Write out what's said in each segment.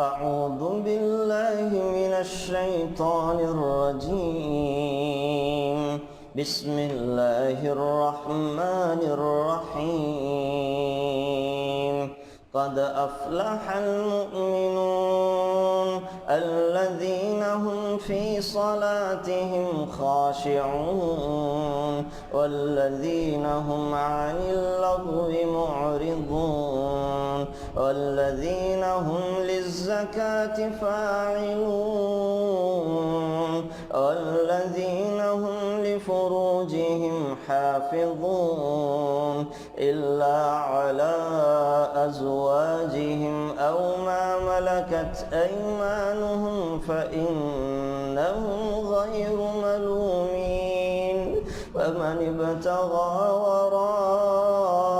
أعوذ بالله من الشيطان الرجيم. بسم الله الرحمن الرحيم. قد أفلح المؤمنون الذين هم في صلاتهم خاشعون والذين هم عن اللغو معرضون والذين هم للزكاة فاعلون والذين هم لفروجهم حافظون إلا على أزواجهم أو ما ملكت أيمانهم فإنهم غير ملومين فمن ابتغى وراء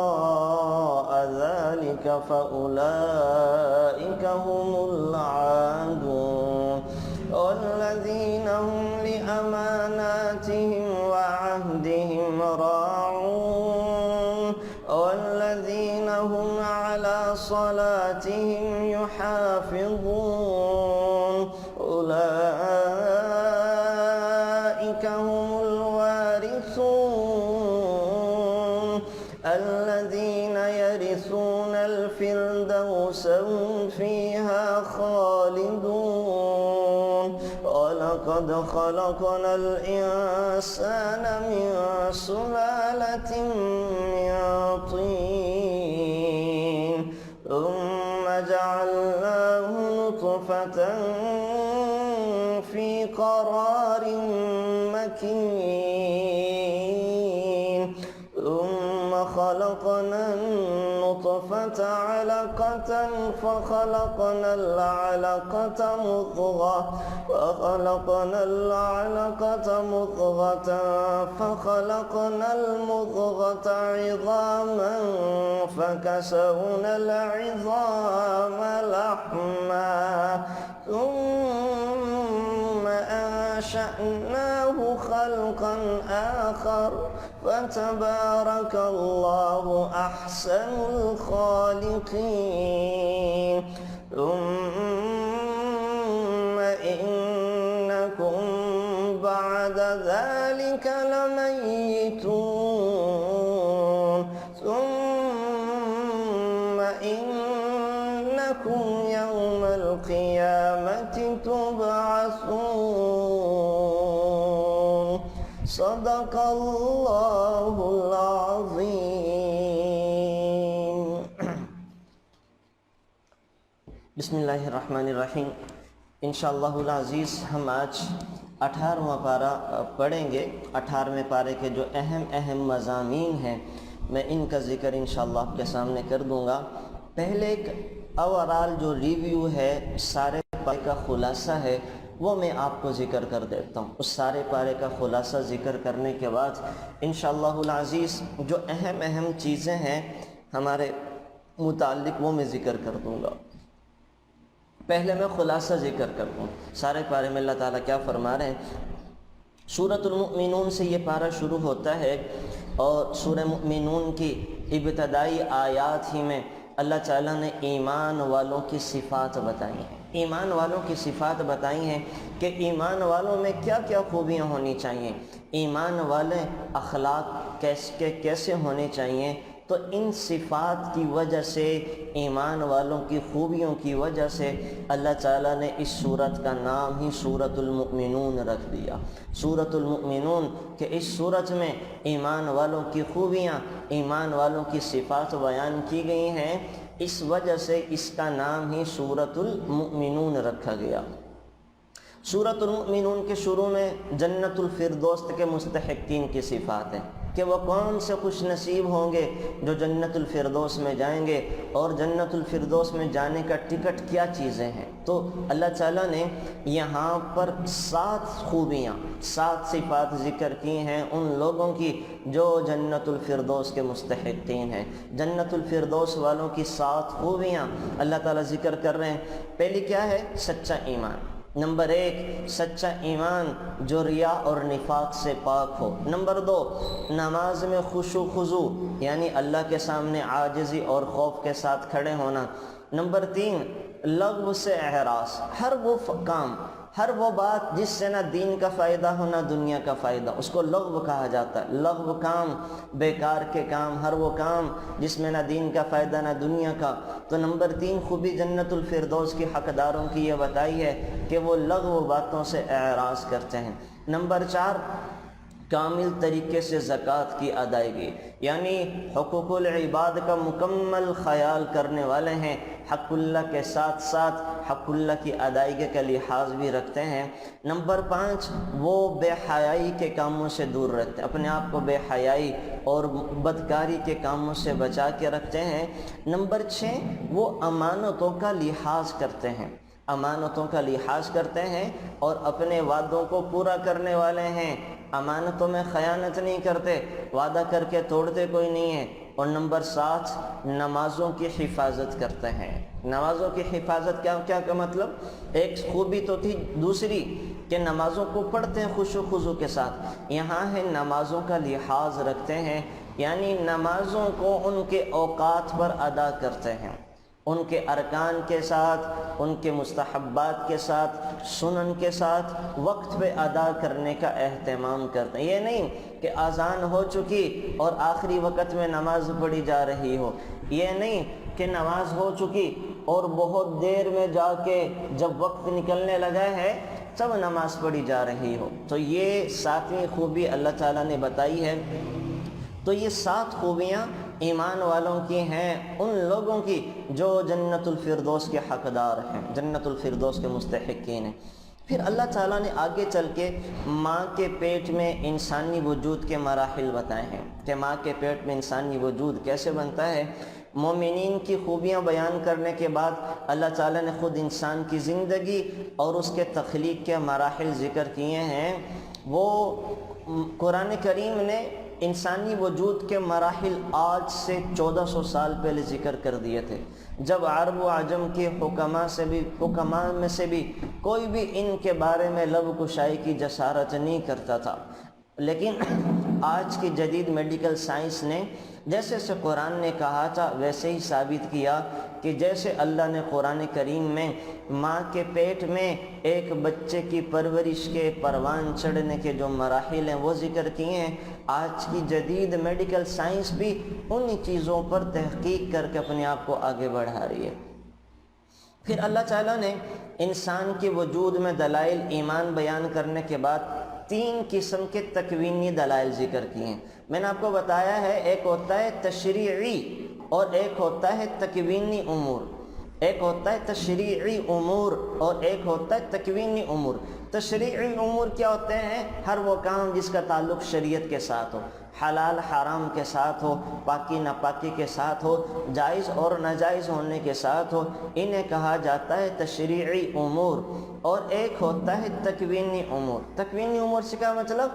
ذلك فأولئك هم العادون والذين هم لأماناتهم وعهدهم راعون والذين هم على صلاتهم يحافظون أولئك هم الوارثون الذين يرثون الفردوس هم فيها خالدون. ولقد خلقنا الإنسان من سلالة من طين ثم جعلناه نطفة في قرار مكين ثم خلقنا النطفة علقة فخلقنا العلقة مضغة فخلقنا المضغة عظاما فكسونا العظام لحما ثم أنشأناه خلقا آخر فتبارك الله أحسن الخالقين. ثم إنكم بعد ذلك لميتون ثم إنكم يوم القيامة تبعثون. صدق اللہ العظیم. بسم اللہ الرحمن الرحیم. انشاءاللہ العزیز ہم آج 18واں پارہ پڑھیں گے. 18ویں پارے کے جو اہم مضامین ہیں میں ان کا ذکر انشاءاللہ آپ کے سامنے کر دوں گا. پہلے ایک اوورال جو ریویو ہے سارے پارے کا خلاصہ ہے وہ میں آپ کو ذکر کر دیتا ہوں. اس سارے پارے کا خلاصہ ذکر کرنے کے بعد انشاءاللہ العزیز جو اہم چیزیں ہیں ہمارے متعلق وہ میں ذکر کر دوں گا. پہلے میں خلاصہ ذکر کرتا ہوں. سارے پارے میں اللہ تعالیٰ کیا فرما رہے ہیں. سورۃ المؤمنون سے یہ پارہ شروع ہوتا ہے اور سورہ مؤمنون کی ابتدائی آیات ہی میں اللہ تعالیٰ نے ایمان والوں کی صفات بتائی ہیں. ایمان والوں کی صفات بتائی ہیں کہ ایمان والوں میں کیا کیا خوبیاں ہونی چاہیے, ایمان والے اخلاق کیسے ہونے چاہیے. تو ان صفات کی وجہ سے, ایمان والوں کی خوبیوں کی وجہ سے اللہ تعالیٰ نے اس سورت کا نام ہی سورۃ المؤمنون رکھ دیا. سورۃ المؤمنون کہ اس سورت میں ایمان والوں کی خوبیاں, ایمان والوں کی صفات بیان کی گئی ہیں. اس وجہ سے اس کا نام ہی سورۃ المؤمنون رکھا گیا. سورۃ المؤمنون کے شروع میں جنت الفردوس کے مستحقین کی صفات ہیں کہ وہ کون سے خوش نصیب ہوں گے جو جنت الفردوس میں جائیں گے اور جنت الفردوس میں جانے کا ٹکٹ کیا چیزیں ہیں. تو اللہ تعالیٰ نے یہاں پر 7 خوبیاں 7 صفات ذکر کی ہیں ان لوگوں کی جو جنت الفردوس کے مستحقین ہیں. جنت الفردوس والوں کی 7 خوبیاں اللہ تعالیٰ ذکر کر رہے ہیں. پہلی کیا ہے؟ سچا ایمان. نمبر 1 سچا ایمان جو ریا اور نفاق سے پاک ہو. نمبر 2 نماز میں خشوع خضوع یعنی اللہ کے سامنے عاجزی اور خوف کے ساتھ کھڑے ہونا. نمبر 3 لغو سے اعراض، ہر وہ کام، ہر وہ بات جس سے نہ دین کا فائدہ ہو نہ دنیا کا فائدہ، اس کو لغو کہا جاتا ہے۔ لغو کام، بیکار کے کام، ہر وہ کام جس میں نہ دین کا فائدہ نہ دنیا کا۔ تو نمبر 3 خوبی جنت الفردوس کی حقداروں کی یہ بتائی ہے کہ وہ لغو باتوں سے اعراض کرتے ہیں۔ نمبر 4 کامل طریقے سے زکوٰۃ کی ادائیگی، یعنی حقوق العباد کا مکمل خیال کرنے والے ہیں، حق اللہ کے ساتھ ساتھ حق اللہ کی ادائیگی کا لحاظ بھی رکھتے ہیں۔ نمبر 5 وہ بے حیائی کے کاموں سے دور رہتے ہیں، اپنے آپ کو بے حیائی اور بدکاری کے کاموں سے بچا کے رکھتے ہیں۔ نمبر 6 وہ امانتوں کا لحاظ کرتے ہیں، امانتوں کا لحاظ کرتے ہیں اور اپنے وعدوں کو پورا کرنے والے ہیں، امانتوں میں خیانت نہیں کرتے، وعدہ کر کے توڑتے کوئی نہیں ہے۔ اور نمبر 7 نمازوں کی حفاظت کرتے ہیں۔ نمازوں کی حفاظت کیا کا مطلب؟ ایک خوبی تو تھی دوسری کہ نمازوں کو پڑھتے ہیں خشوع و خضوع کے ساتھ، یہاں ہے نمازوں کا لحاظ رکھتے ہیں، یعنی نمازوں کو ان کے اوقات پر ادا کرتے ہیں، ان کے ارکان کے ساتھ، ان کے مستحبات کے ساتھ، سنن کے ساتھ وقت پہ ادا کرنے کا اہتمام کرتے ہیں۔ یہ نہیں کہ اذان ہو چکی اور آخری وقت میں نماز پڑھی جا رہی ہو، یہ نہیں کہ نماز ہو چکی اور بہت دیر میں جا کے جب وقت نکلنے لگا ہے تب نماز پڑھی جا رہی ہو۔ تو یہ 7ویں خوبی اللہ تعالیٰ نے بتائی ہے۔ تو یہ 7 خوبیاں ایمان والوں کی ہیں، ان لوگوں کی جو جنت الفردوس کے حقدار ہیں، جنت الفردوس کے مستحقین ہیں۔ پھر اللہ تعالیٰ نے آگے چل کے ماں کے پیٹ میں انسانی وجود کے مراحل بتائے ہیں کہ ماں کے پیٹ میں انسانی وجود کیسے بنتا ہے۔ مومنین کی خوبیاں بیان کرنے کے بعد اللہ تعالیٰ نے خود انسان کی زندگی اور اس کے تخلیق کے مراحل ذکر کیے ہیں۔ وہ قرآن کریم نے انسانی وجود کے مراحل آج سے 1400 سال پہلے ذکر کر دیے تھے، جب عرب و عجم کے حکماء میں سے بھی کوئی بھی ان کے بارے میں لب کشائی کی جسارت نہیں کرتا تھا۔ لیکن آج کی جدید میڈیکل سائنس نے جیسے سے قرآن نے کہا تھا ویسے ہی ثابت کیا کہ جیسے اللہ نے قرآن کریم میں ماں کے پیٹ میں ایک بچے کی پرورش کے پروان چڑھنے کے جو مراحل ہیں وہ ذکر کیے ہیں، آج کی جدید میڈیکل سائنس بھی انہی چیزوں پر تحقیق کر کے اپنے آپ کو آگے بڑھا رہی ہے۔ پھر اللہ تعالیٰ نے انسان کے وجود میں دلائل ایمان بیان کرنے کے بعد 3 قسم کے تکوینی دلائل ذکر کیے ہیں۔ میں نے آپ کو بتایا ہے ایک ہوتا ہے تشریعی اور ایک ہوتا ہے تکوینی امور، ایک ہوتا ہے تشریعی امور اور ایک ہوتا ہے تکوینی امور۔ تشریعی امور کیا ہوتے ہیں؟ ہر وہ کام جس کا تعلق شریعت کے ساتھ ہو، حلال حرام کے ساتھ ہو، پاکی ناپاکی کے ساتھ ہو، جائز اور ناجائز ہونے کے ساتھ ہو، انہیں کہا جاتا ہے تشریعی امور۔ اور ایک ہوتا ہے تکوینی امور۔ تکوینی امور سے کیا مطلب؟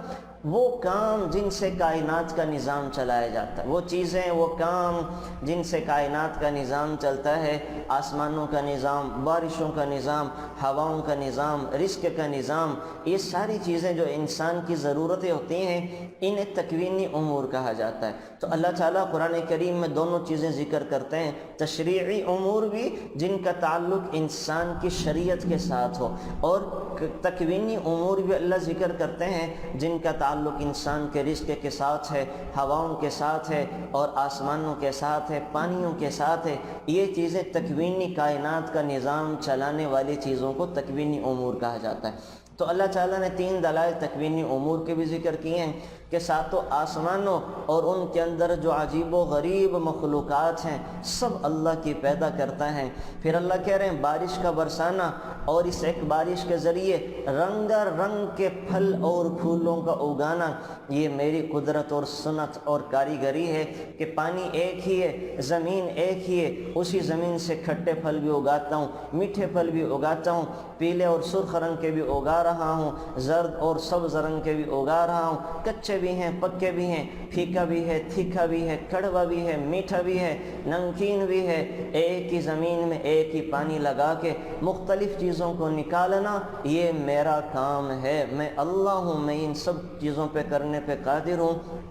وہ کام جن سے کائنات کا نظام چلایا جاتا ہے، وہ چیزیں، وہ کام جن سے کائنات کا نظام چلتا ہے، آسمانوں کا نظام، بارشوں کا نظام، ہواؤں کا نظام، رزق کا نظام، یہ ساری چیزیں جو انسان کی ضرورتیں ہوتی ہیں انہیں تکوینی امور کہا جاتا ہے۔ تو اللہ تعالیٰ قرآن کریم میں دونوں چیزیں ذکر کرتے ہیں، تشریعی امور بھی جن کا تعلق انسان کی شریعت کے ساتھ ہو، اور تکوینی امور بھی اللہ ذکر کرتے ہیں جن کا تعلق انسان کے رزق کے ساتھ ہے، ہواؤں کے ساتھ ہے اور آسمانوں کے ساتھ ہے، پانیوں کے ساتھ ہے۔ یہ چیزیں تکوینی کائنات کا نظام چلانے والی چیزوں کو تکوینی امور کہا جاتا ہے۔ تو اللہ تعالیٰ نے 3 دلائل تکوینی امور کے بھی ذکر کیے ہیں کہ ساتوں آسمانوں اور ان کے اندر جو عجیب و غریب مخلوقات ہیں سب اللہ کی پیدا کرتا ہے۔ پھر اللہ کہہ رہے ہیں بارش کا برسانا اور اس ایک بارش کے ذریعے رنگ رنگ کے پھل اور پھولوں کا اگانا، یہ میری قدرت اور سنت اور کاریگری ہے کہ پانی ایک ہی ہے، زمین ایک ہی ہے، اسی زمین سے کھٹے پھل بھی اگاتا ہوں، میٹھے پھل بھی اگاتا ہوں، پیلے اور سرخ رنگ کے بھی اگا رہا ہوں، زرد اور سبز رنگ کے بھی اگا رہا ہوں، کچے بھی ہیں، پکے بھی ہیں، پھیکا بھی ہے، تیکھا بھی ہے، کڑوا بھی ہے، میٹھا بھی ہے، نمکین بھی ہے۔ ایک ہی زمین میں ایک ہی پانی لگا کے مختلف چیزوں کو نکالنا یہ میرا کام ہے، میں اللہ ہوں، میں ان سب چیزوں پہ کرنے پہ قادر ہوں۔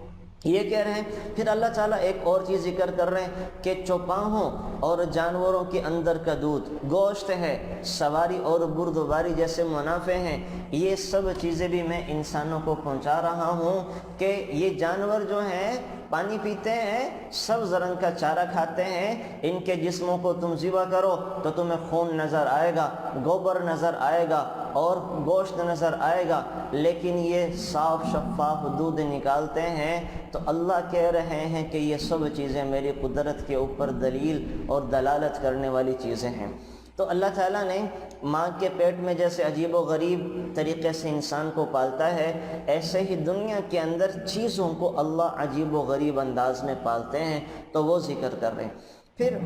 یہ کہہ رہے ہیں۔ پھر اللہ تعالیٰ ایک اور چیز ذکر کر رہے ہیں کہ چوپاہوں اور جانوروں کے اندر کا دودھ، گوشت ہے، سواری اور بردباری جیسے منافع ہیں، یہ سب چیزیں بھی میں انسانوں کو پہنچا رہا ہوں کہ یہ جانور جو ہیں پانی پیتے ہیں، سبز رنگ کا چارہ کھاتے ہیں، ان کے جسموں کو تم ذبح کرو تو تمہیں خون نظر آئے گا، گوبر نظر آئے گا اور گوشت نظر آئے گا، لیکن یہ صاف شفاف دودھ نکالتے ہیں۔ تو اللہ کہہ رہے ہیں کہ یہ سب چیزیں میری قدرت کے اوپر دلیل اور دلالت کرنے والی چیزیں ہیں۔ تو اللہ تعالیٰ نے ماں کے پیٹ میں جیسے عجیب و غریب طریقے سے انسان کو پالتا ہے، ایسے ہی دنیا کے اندر چیزوں کو اللہ عجیب و غریب انداز میں پالتے ہیں، تو وہ ذکر کر رہے ہیں۔ پھر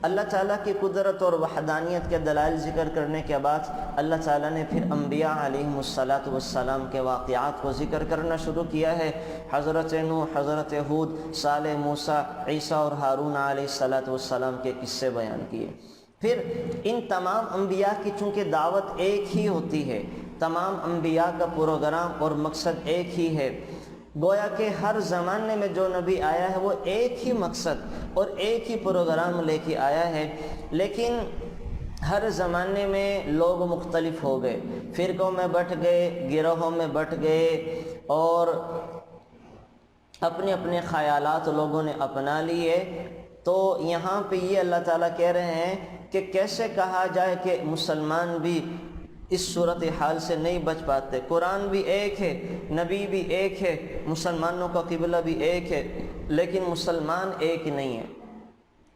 اللہ تعالیٰ کی قدرت اور وحدانیت کے دلائل ذکر کرنے کے بعد اللہ تعالیٰ نے پھر انبیاء علیہم السلام کے واقعات کو ذکر کرنا شروع کیا ہے۔ حضرت نوح، حضرت ہود، صالح، موسیٰ، عیسیٰ اور ہارون علیہ السلام کے قصے بیان کیے۔ پھر ان تمام انبیاء کی چونکہ دعوت ایک ہی ہوتی ہے، تمام انبیاء کا پروگرام اور مقصد ایک ہی ہے، گویا کہ ہر زمانے میں جو نبی آیا ہے وہ ایک ہی مقصد اور ایک ہی پروگرام لے کے آیا ہے، لیکن ہر زمانے میں لوگ مختلف ہو گئے، فرقوں میں بٹ گئے، گروہوں میں بٹ گئے، اور اپنے اپنے خیالات لوگوں نے اپنا لیے۔ تو یہاں پہ یہ اللہ تعالیٰ کہہ رہے ہیں کہ کیسے کہا جائے کہ مسلمان بھی اس صورتحال سے نہیں بچ پاتے۔ قرآن بھی ایک ہے، نبی بھی ایک ہے، مسلمانوں کا قبلہ بھی ایک ہے، لیکن مسلمان ایک نہیں ہے۔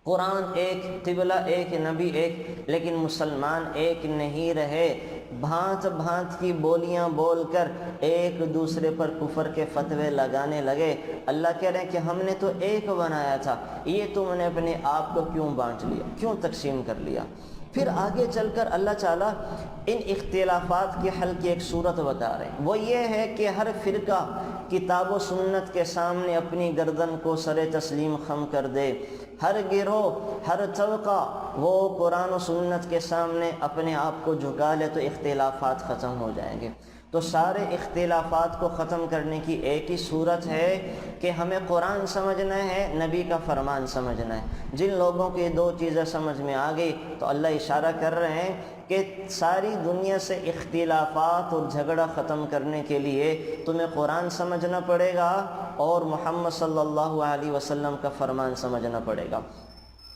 قرآن ایک، قبلہ ایک، نبی ایک، لیکن مسلمان ایک نہیں رہے، بھانت بھانت کی بولیاں بول کر ایک دوسرے پر کفر کے فتوے لگانے لگے۔ اللہ کہہ رہے ہیں کہ ہم نے تو ایک بنایا تھا، یہ تم نے اپنے آپ کو کیوں بانٹ لیا، کیوں تقسیم کر لیا؟ پھر آگے چل کر اللہ تعالیٰ ان اختلافات کے حل کی ایک صورت بتا رہے ہیں، وہ یہ ہے کہ ہر فرقہ کتاب و سنت کے سامنے اپنی گردن کو سر تسلیم خم کر دے، ہر گروہ، ہر طبقہ وہ قرآن و سنت کے سامنے اپنے آپ کو جھکا لے تو اختلافات ختم ہو جائیں گے۔ تو سارے اختلافات کو ختم کرنے کی ایک ہی صورت ہے کہ ہمیں قرآن سمجھنا ہے، نبی کا فرمان سمجھنا ہے۔ جن لوگوں کی دو چیزیں سمجھ میں آ گئی تو اللہ اشارہ کر رہے ہیں کہ ساری دنیا سے اختلافات اور جھگڑا ختم کرنے کے لیے تمہیں قرآن سمجھنا پڑے گا اور محمد صلی اللہ علیہ وسلم کا فرمان سمجھنا پڑے گا۔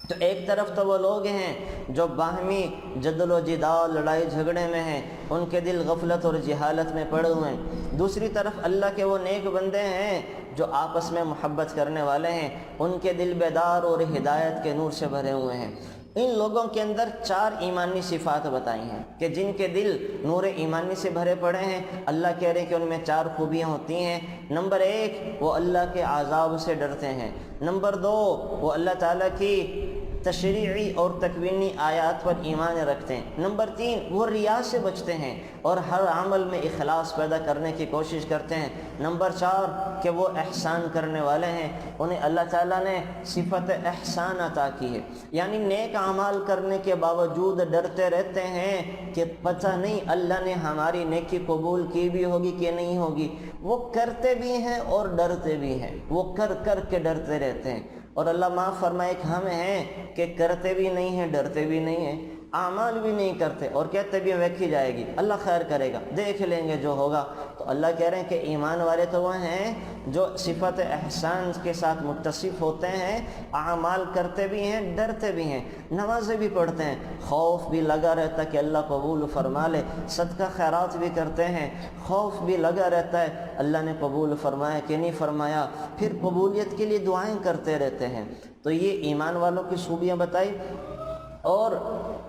تو ایک طرف تو وہ لوگ ہیں جو باہمی جدل و جدال، لڑائی جھگڑے میں ہیں، ان کے دل غفلت اور جہالت میں پڑے ہوئے ہیں۔ دوسری طرف اللہ کے وہ نیک بندے ہیں جو آپس میں محبت کرنے والے ہیں، ان کے دل بیدار اور ہدایت کے نور سے بھرے ہوئے ہیں۔ ان لوگوں کے اندر 4 ایمانی صفات بتائی ہیں کہ جن کے دل نور ایمانی سے بھرے پڑے ہیں، اللہ کہہ رہے ہیں کہ ان میں 4 خوبیاں ہوتی ہیں۔ نمبر 1، وہ اللہ کے عذاب سے ڈرتے ہیں۔ نمبر 2، وہ اللہ تعالیٰ کی تشریعی اور تکوینی آیات پر ایمان رکھتے ہیں۔ نمبر 3، وہ ریا سے بچتے ہیں اور ہر عمل میں اخلاص پیدا کرنے کی کوشش کرتے ہیں۔ نمبر 4، کہ وہ احسان کرنے والے ہیں، انہیں اللہ تعالیٰ نے صفت احسان عطا کی ہے، یعنی نیک اعمال کرنے کے باوجود ڈرتے رہتے ہیں کہ پتہ نہیں اللہ نے ہماری نیکی قبول کی بھی ہوگی کہ نہیں ہوگی۔ وہ کرتے بھی ہیں اور ڈرتے بھی ہیں، وہ کر کر کے ڈرتے رہتے ہیں۔ اور اللہ معاف فرمائے کہ ہم ہیں کہ کرتے بھی نہیں ہیں، ڈرتے بھی نہیں ہیں، اعمال بھی نہیں کرتے اور کہتے بھی ویکھی جائے گی، اللہ خیر کرے گا، دیکھ لیں گے جو ہوگا۔ تو اللہ کہہ رہے ہیں کہ ایمان والے تو وہ ہیں جو صفت احسان کے ساتھ متصف ہوتے ہیں، اعمال کرتے بھی ہیں، ڈرتے بھی ہیں، نمازیں بھی پڑھتے ہیں، خوف بھی لگا رہتا ہے کہ اللہ قبول فرما لے، صدقہ خیرات بھی کرتے ہیں، خوف بھی لگا رہتا ہے اللہ نے قبول فرمایا کہ نہیں فرمایا، پھر قبولیت کے لیے دعائیں کرتے رہتے ہیں۔ تو یہ ایمان والوں کی خوبیاں بتائی۔ اور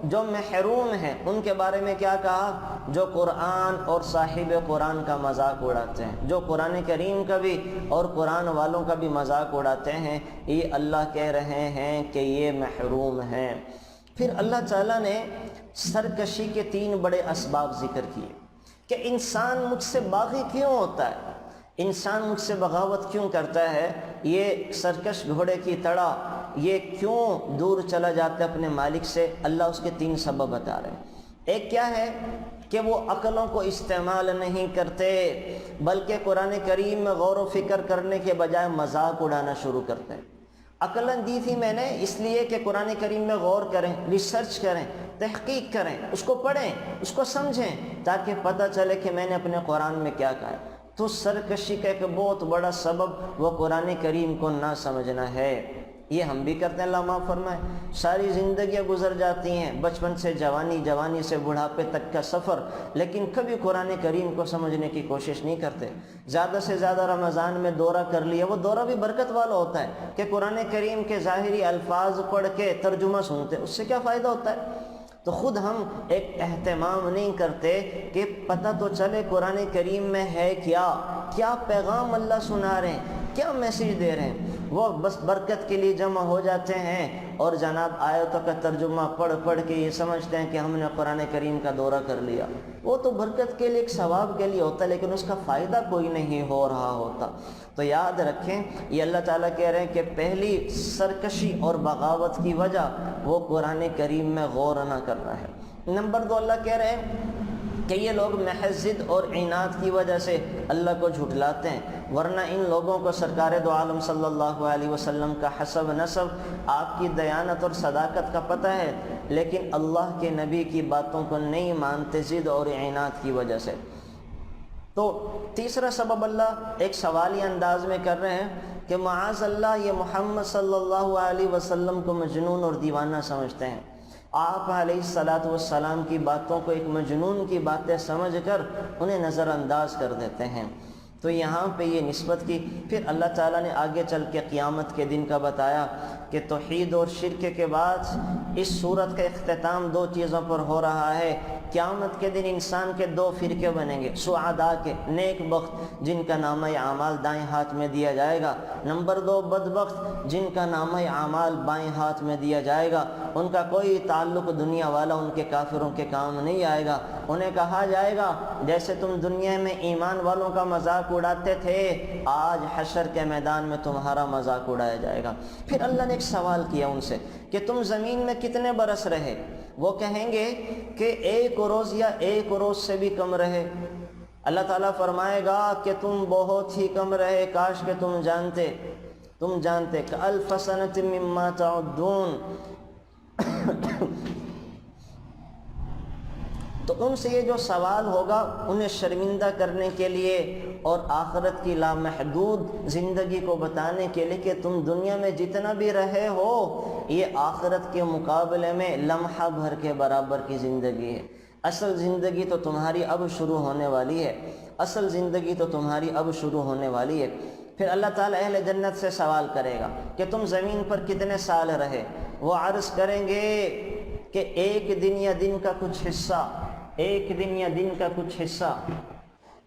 جو محروم ہیں ان کے بارے میں کیا کہا؟ جو قرآن اور صاحب قرآن کا مذاق اڑاتے ہیں، جو قرآن کریم کا بھی اور قرآن والوں کا بھی مذاق اڑاتے ہیں، یہ اللہ کہہ رہے ہیں کہ یہ محروم ہیں۔ پھر اللہ تعالیٰ نے سرکشی کے 3 بڑے اسباب ذکر کیے کہ انسان مجھ سے باغی کیوں ہوتا ہے، انسان مجھ سے بغاوت کیوں کرتا ہے، یہ سرکش گھوڑے کی طرح یہ کیوں دور چلا جاتا ہے اپنے مالک سے۔ اللہ اس کے 3 سبب بتا رہے ہیں۔ ایک کیا ہے کہ وہ عقلوں کو استعمال نہیں کرتے، بلکہ قرآن کریم میں غور و فکر کرنے کے بجائے مذاق اڑانا شروع کرتے ہیں۔ عقلیں دی تھی میں نے اس لیے کہ قرآن کریم میں غور کریں، ریسرچ کریں، تحقیق کریں، اس کو پڑھیں، اس کو سمجھیں، تاکہ پتہ چلے کہ میں نے اپنے قرآن میں کیا کہا ہے۔ تو سرکشی کا ایک بہت بڑا سبب وہ قرآن کریم کو نہ سمجھنا ہے۔ یہ ہم بھی کرتے ہیں، اللہ معاف فرمائے۔ ساری زندگیاں گزر جاتی ہیں، بچپن سے جوانی، جوانی سے بڑھاپے تک کا سفر، لیکن کبھی قرآن کریم کو سمجھنے کی کوشش نہیں کرتے۔ زیادہ سے زیادہ رمضان میں دورہ کر لیا، وہ دورہ بھی برکت والا ہوتا ہے کہ قرآن کریم کے ظاہری الفاظ پڑھ کے ترجمہ سنتے، اس سے کیا فائدہ ہوتا ہے؟ تو خود ہم ایک اہتمام نہیں کرتے کہ پتہ تو چلے قرآن کریم میں ہے کیا پیغام اللہ سنا رہے ہیں، کیا میسیج دے رہے ہیں۔ وہ بس برکت کے لیے جمع ہو جاتے ہیں اور جناب آیتوں کا ترجمہ پڑھ کے یہ سمجھتے ہیں کہ ہم نے قرآن کریم کا دورہ کر لیا۔ وہ تو برکت کے لیے، ایک ثواب کے لیے ہوتا ہے، لیکن اس کا فائدہ کوئی نہیں ہو رہا ہوتا۔ تو یاد رکھیں، یہ اللہ تعالیٰ کہہ رہے ہیں کہ پہلی سرکشی اور بغاوت کی وجہ وہ قرآن کریم میں غور نہ کرنا ہے۔ نمبر 2، اللہ کہہ رہے ہیں کہ یہ لوگ محض ضد اور عناد کی وجہ سے اللہ کو جھٹلاتے ہیں، ورنہ ان لوگوں کو سرکار دو عالم صلی اللہ علیہ وسلم کا حسب نسب، آپ کی دیانت اور صداقت کا پتہ ہے، لیکن اللہ کے نبی کی باتوں کو نہیں مانتے ضد اور عناد کی وجہ سے۔ تو تیسرا سبب اللہ ایک سوالی انداز میں کر رہے ہیں کہ معاذ اللہ یہ محمد صلی اللہ علیہ وسلم کو مجنون اور دیوانہ سمجھتے ہیں۔ آپ علیہ السلام کی باتوں کو ایک مجنون کی باتیں سمجھ کر انہیں نظر انداز کر دیتے ہیں۔ تو یہاں پہ یہ نسبت کی۔ پھر اللہ تعالیٰ نے آگے چل کے قیامت کے دن کا بتایا کہ توحید اور شرک کے بعد اس صورت کا اختتام 2 چیزوں پر ہو رہا ہے۔ قیامت کے دن انسان کے 2 فرقے بنیں گے، سعداء کے، نیک بخت جن کا نامہ اعمال دائیں ہاتھ میں دیا جائے گا، نمبر 2 بدبخت جن کا نامہ اعمال بائیں ہاتھ میں دیا جائے گا۔ ان کا کوئی تعلق دنیا والا ان کے کافروں کے کام نہیں آئے گا۔ انہیں کہا جائے گا جیسے تم دنیا میں ایمان والوں کا مذاق اڑاتے تھے، آج حشر کے میدان میں تمہارا مذاق اڑایا جائے گا۔ پھر اللہ نے ایک سوال کیا ان سے کہ تم زمین میں کتنے برس رہے؟ وہ کہیں گے کہ 1 روز یا 1 روز سے بھی کم رہے۔ اللہ تعالیٰ فرمائے گا کہ تم بہت ہی کم رہے، کاش کہ تم جانتے کَأَلْفَ سَنَةٍ مِّمَّا تَعُدُّونَ۔ تو ان سے یہ جو سوال ہوگا انہیں شرمندہ کرنے کے لیے اور آخرت کی لامحدود زندگی کو بتانے کے لیے کہ تم دنیا میں جتنا بھی رہے ہو یہ آخرت کے مقابلے میں لمحہ بھر کے برابر کی زندگی ہے۔ اصل زندگی تو تمہاری اب شروع ہونے والی ہے، اصل زندگی تو تمہاری اب شروع ہونے والی ہے۔ پھر اللہ تعالیٰ اہل جنت سے سوال کرے گا کہ تم زمین پر کتنے سال رہے؟ وہ عرض کریں گے کہ 1 دن یا دن کا کچھ حصہ، 1 دن یا دن کا کچھ حصہ۔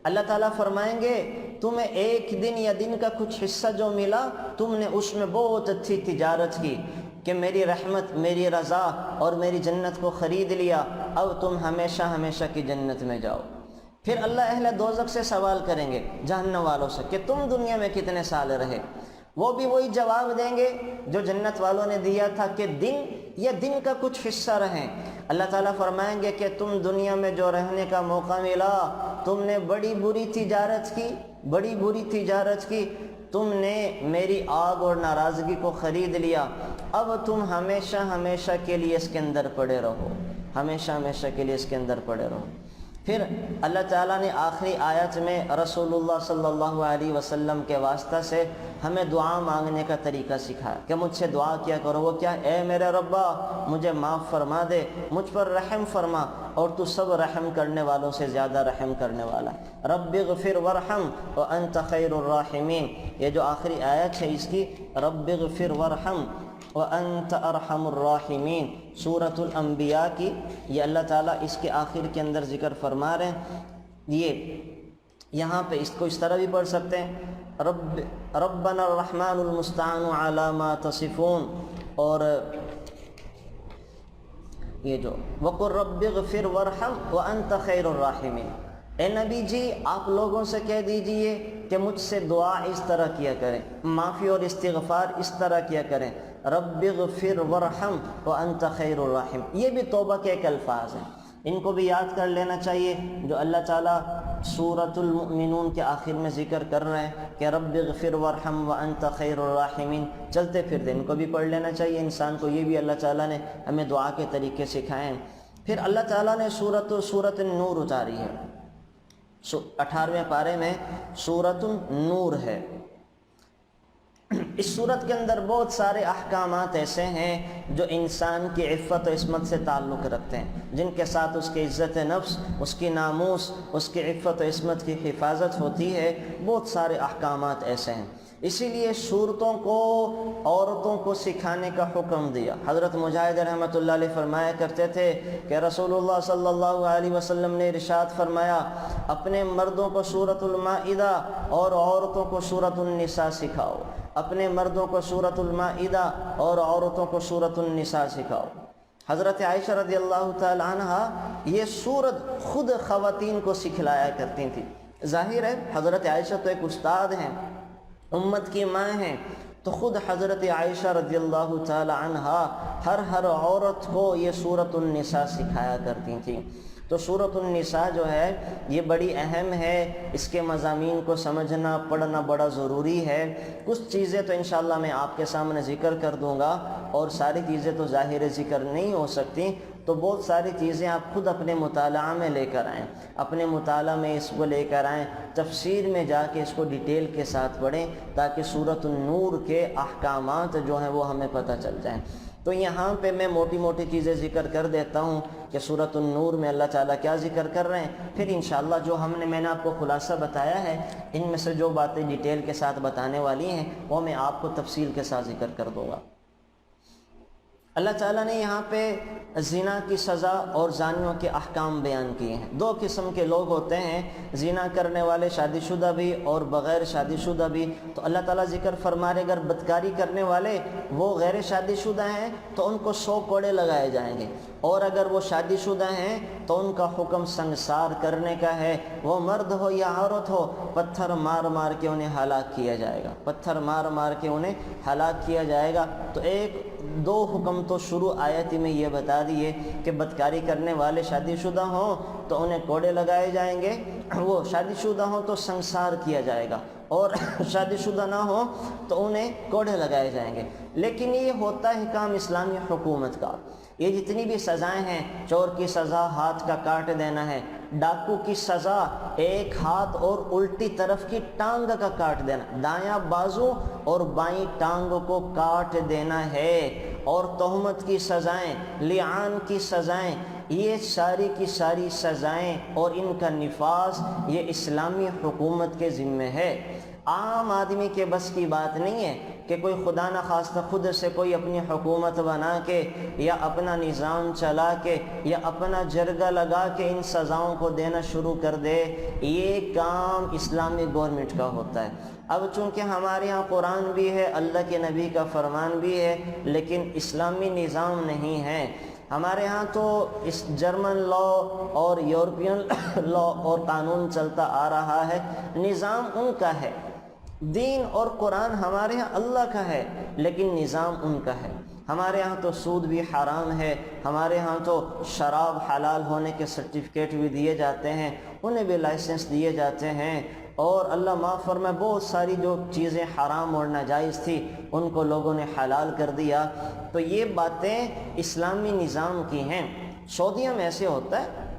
اللہ تعالیٰ فرمائیں گے تمہیں 1 دن یا دن کا کچھ حصہ جو ملا، تم نے اس میں بہت اچھی تجارت کی کہ میری رحمت، میری رضا اور میری جنت کو خرید لیا، اب تم ہمیشہ ہمیشہ کی جنت میں جاؤ۔ پھر اللہ اہل دوزخ سے سوال کریں گے، جہنم والوں سے، کہ تم دنیا میں کتنے سال رہے؟ وہ بھی وہی جواب دیں گے جو جنت والوں نے دیا تھا کہ دن یا دن کا کچھ حصہ رہیں۔ اللہ تعالیٰ فرمائیں گے کہ تم دنیا میں جو رہنے کا موقع ملا، تم نے بڑی بری تجارت کی، تم نے میری آگ اور ناراضگی کو خرید لیا، اب تم ہمیشہ ہمیشہ کے لیے اس کے اندر پڑے رہو، ہمیشہ ہمیشہ کے لیے اس کے اندر پڑے رہو۔ پھر اللہ تعالیٰ نے آخری آیت میں رسول اللہ صلی اللہ علیہ وسلم کے واسطہ سے ہمیں دعا مانگنے کا طریقہ سکھایا کہ مجھ سے دعا کیا کرو۔ وہ کیا؟ اے میرے ربا مجھے معاف فرما دے، مجھ پر رحم فرما، اور تو سب رحم کرنے والوں سے زیادہ رحم کرنے والا ہے۔ رب اغفر ورحم وانت خیر الراحمین، یہ جو آخری آیت ہے اس کی، رب اغفر ورحم وانت ارحم الراحمین، سورۃ الانبیاء کی، یہ اللہ تعالیٰ اس کے آخر کے اندر ذکر فرما رہے ہیں۔ یہ یہاں پہ اس کو اس طرح بھی پڑھ سکتے ہیں، ربنا الرحمن المستعان علی ما تصفون، اور یہ جو وقل رب اغفر ورحم وانت خیر الراحمین، اے نبی جی آپ لوگوں سے کہہ دیجئے کہ مجھ سے دعا اس طرح کیا کریں، معافی اور استغفار اس طرح کیا کریں، رب اغفر ورحم وانت خیر الراحم۔ یہ بھی توبہ کے ایک الفاظ ہیں ان کو بھی یاد کر لینا چاہیے جو اللہ تعالیٰ سورۃ المؤمنون کے آخر میں ذکر کر رہے ہیں کہ رب اغفر وارحم وانت خیر الراحمین، چلتے پھرتے ان کو بھی پڑھ لینا چاہیے انسان کو، یہ بھی اللہ تعالیٰ نے ہمیں دعا کے طریقے سکھائے ہیں۔ پھر اللہ تعالیٰ نے سورۃ النور اتاری ہے، 18ویں پارے میں سورۃ النور ہے۔ اس صورت کے اندر بہت سارے احکامات ایسے ہیں جو انسان کی عفت و عصمت سے تعلق رکھتے ہیں، جن کے ساتھ اس کی عزت نفس، اس کی ناموس، اس کی عفت و عصمت کی حفاظت ہوتی ہے۔ بہت سارے احکامات ایسے ہیں، اسی لیے صورتوں کو عورتوں کو سکھانے کا حکم دیا۔ حضرت مجاہد رحمۃ اللہ علیہ فرمایا کرتے تھے کہ رسول اللہ صلی اللہ علیہ وسلم نے ارشاد فرمایا، اپنے مردوں کو سورۃ المائدہ اور عورتوں کو سورۃ النساء سکھاؤ، اپنے مردوں کو سورۃ المائدہ اور عورتوں کو سورۃ النساء سکھاؤ۔ حضرت عائشہ رضی اللہ تعالی عنہ یہ سورت خود خواتین کو سکھلایا کرتی تھیں۔ ظاہر ہے حضرت عائشہ تو ایک استاد ہیں، امت کی ماں ہیں، تو خود حضرت عائشہ رضی اللہ تعالی عنہ ہر عورت کو یہ سورۃ النساء سکھایا کرتی تھیں۔ تو سورۃ النساء جو ہے یہ بڑی اہم ہے، اس کے مضامین کو سمجھنا پڑھنا بڑا ضروری ہے۔ کچھ چیزیں تو انشاءاللہ میں آپ کے سامنے ذکر کر دوں گا، اور ساری چیزیں تو ظاہر ذکر نہیں ہو سکتی، تو بہت ساری چیزیں آپ خود اپنے مطالعہ میں لے کر آئیں، اپنے مطالعہ میں اس کو لے کر آئیں، تفسیر میں جا کے اس کو ڈیٹیل کے ساتھ پڑھیں، تاکہ سورۃ النور کے احکامات جو ہیں وہ ہمیں پتہ چل جائیں۔ تو یہاں پہ میں موٹی موٹی چیزیں ذکر کر دیتا ہوں کہ سورۃ النور میں اللہ تعالیٰ کیا ذکر کر رہے ہیں، پھر انشاءاللہ جو میں نے آپ کو خلاصہ بتایا ہے، ان میں سے جو باتیں ڈیٹیل کے ساتھ بتانے والی ہیں وہ میں آپ کو تفصیل کے ساتھ ذکر کر دوں گا۔ اللہ تعالیٰ نے یہاں پہ زنا کی سزا اور زانیوں کے احکام بیان کیے ہیں۔ دو قسم کے لوگ ہوتے ہیں، زنا کرنے والے شادی شدہ بھی اور بغیر شادی شدہ بھی۔ تو اللہ تعالیٰ ذکر فرما رہے اگر بدکاری کرنے والے وہ غیر شادی شدہ ہیں تو ان کو 100 کوڑے لگائے جائیں گے، اور اگر وہ شادی شدہ ہیں تو ان کا حکم سنگسار کرنے کا ہے، وہ مرد ہو یا عورت ہو، پتھر مار مار کے انہیں ہلاک کیا جائے گا، پتھر مار مار کے انہیں ہلاک کیا جائے گا۔ تو دو حکم تو شروع آیت میں یہ بتا دیے کہ بدکاری کرنے والے شادی شدہ ہوں تو انہیں کوڑے لگائے جائیں گے، وہ شادی شدہ ہوں تو سنگسار کیا جائے گا، اور شادی شدہ نہ ہو تو انہیں کوڑے لگائے جائیں گے۔ لیکن یہ ہوتا ہے کام اسلامی حکومت کا۔ یہ جتنی بھی سزائیں ہیں، چور کی سزا ہاتھ کا کاٹ دینا ہے، ڈاکو کی سزا ایک ہاتھ اور الٹی طرف کی ٹانگ کا کاٹ دینا، دایاں بازو اور بائیں ٹانگ کو کاٹ دینا ہے، اور تہمت کی سزائیں، لعان کی سزائیں، یہ ساری کی ساری سزائیں اور ان کا نفاذ یہ اسلامی حکومت کے ذمہ ہے۔ عام آدمی کے بس کی بات نہیں ہے کہ کوئی خدا نخواستہ خود سے کوئی اپنی حکومت بنا کے یا اپنا نظام چلا کے یا اپنا جرگہ لگا کے ان سزاؤں کو دینا شروع کر دے۔ یہ کام اسلامی گورنمنٹ کا ہوتا ہے۔ اب چونکہ ہمارے ہاں قرآن بھی ہے، اللہ کے نبی کا فرمان بھی ہے، لیکن اسلامی نظام نہیں ہے۔ ہمارے ہاں تو اس جرمن لا اور یورپین لا اور قانون چلتا آ رہا ہے، نظام ان کا ہے، دین اور قرآن ہمارے ہاں اللہ کا ہے، لیکن نظام ان کا ہے۔ ہمارے ہاں تو سود بھی حرام ہے، ہمارے ہاں تو شراب حلال ہونے کے سرٹیفکیٹ بھی دیے جاتے ہیں، انہیں بھی لائسنس دیے جاتے ہیں، اور اللہ معاف فرمائے بہت ساری جو چیزیں حرام اور ناجائز تھی ان کو لوگوں نے حلال کر دیا۔ تو یہ باتیں اسلامی نظام کی ہیں۔ سعودیہ میں ایسے ہوتا ہے،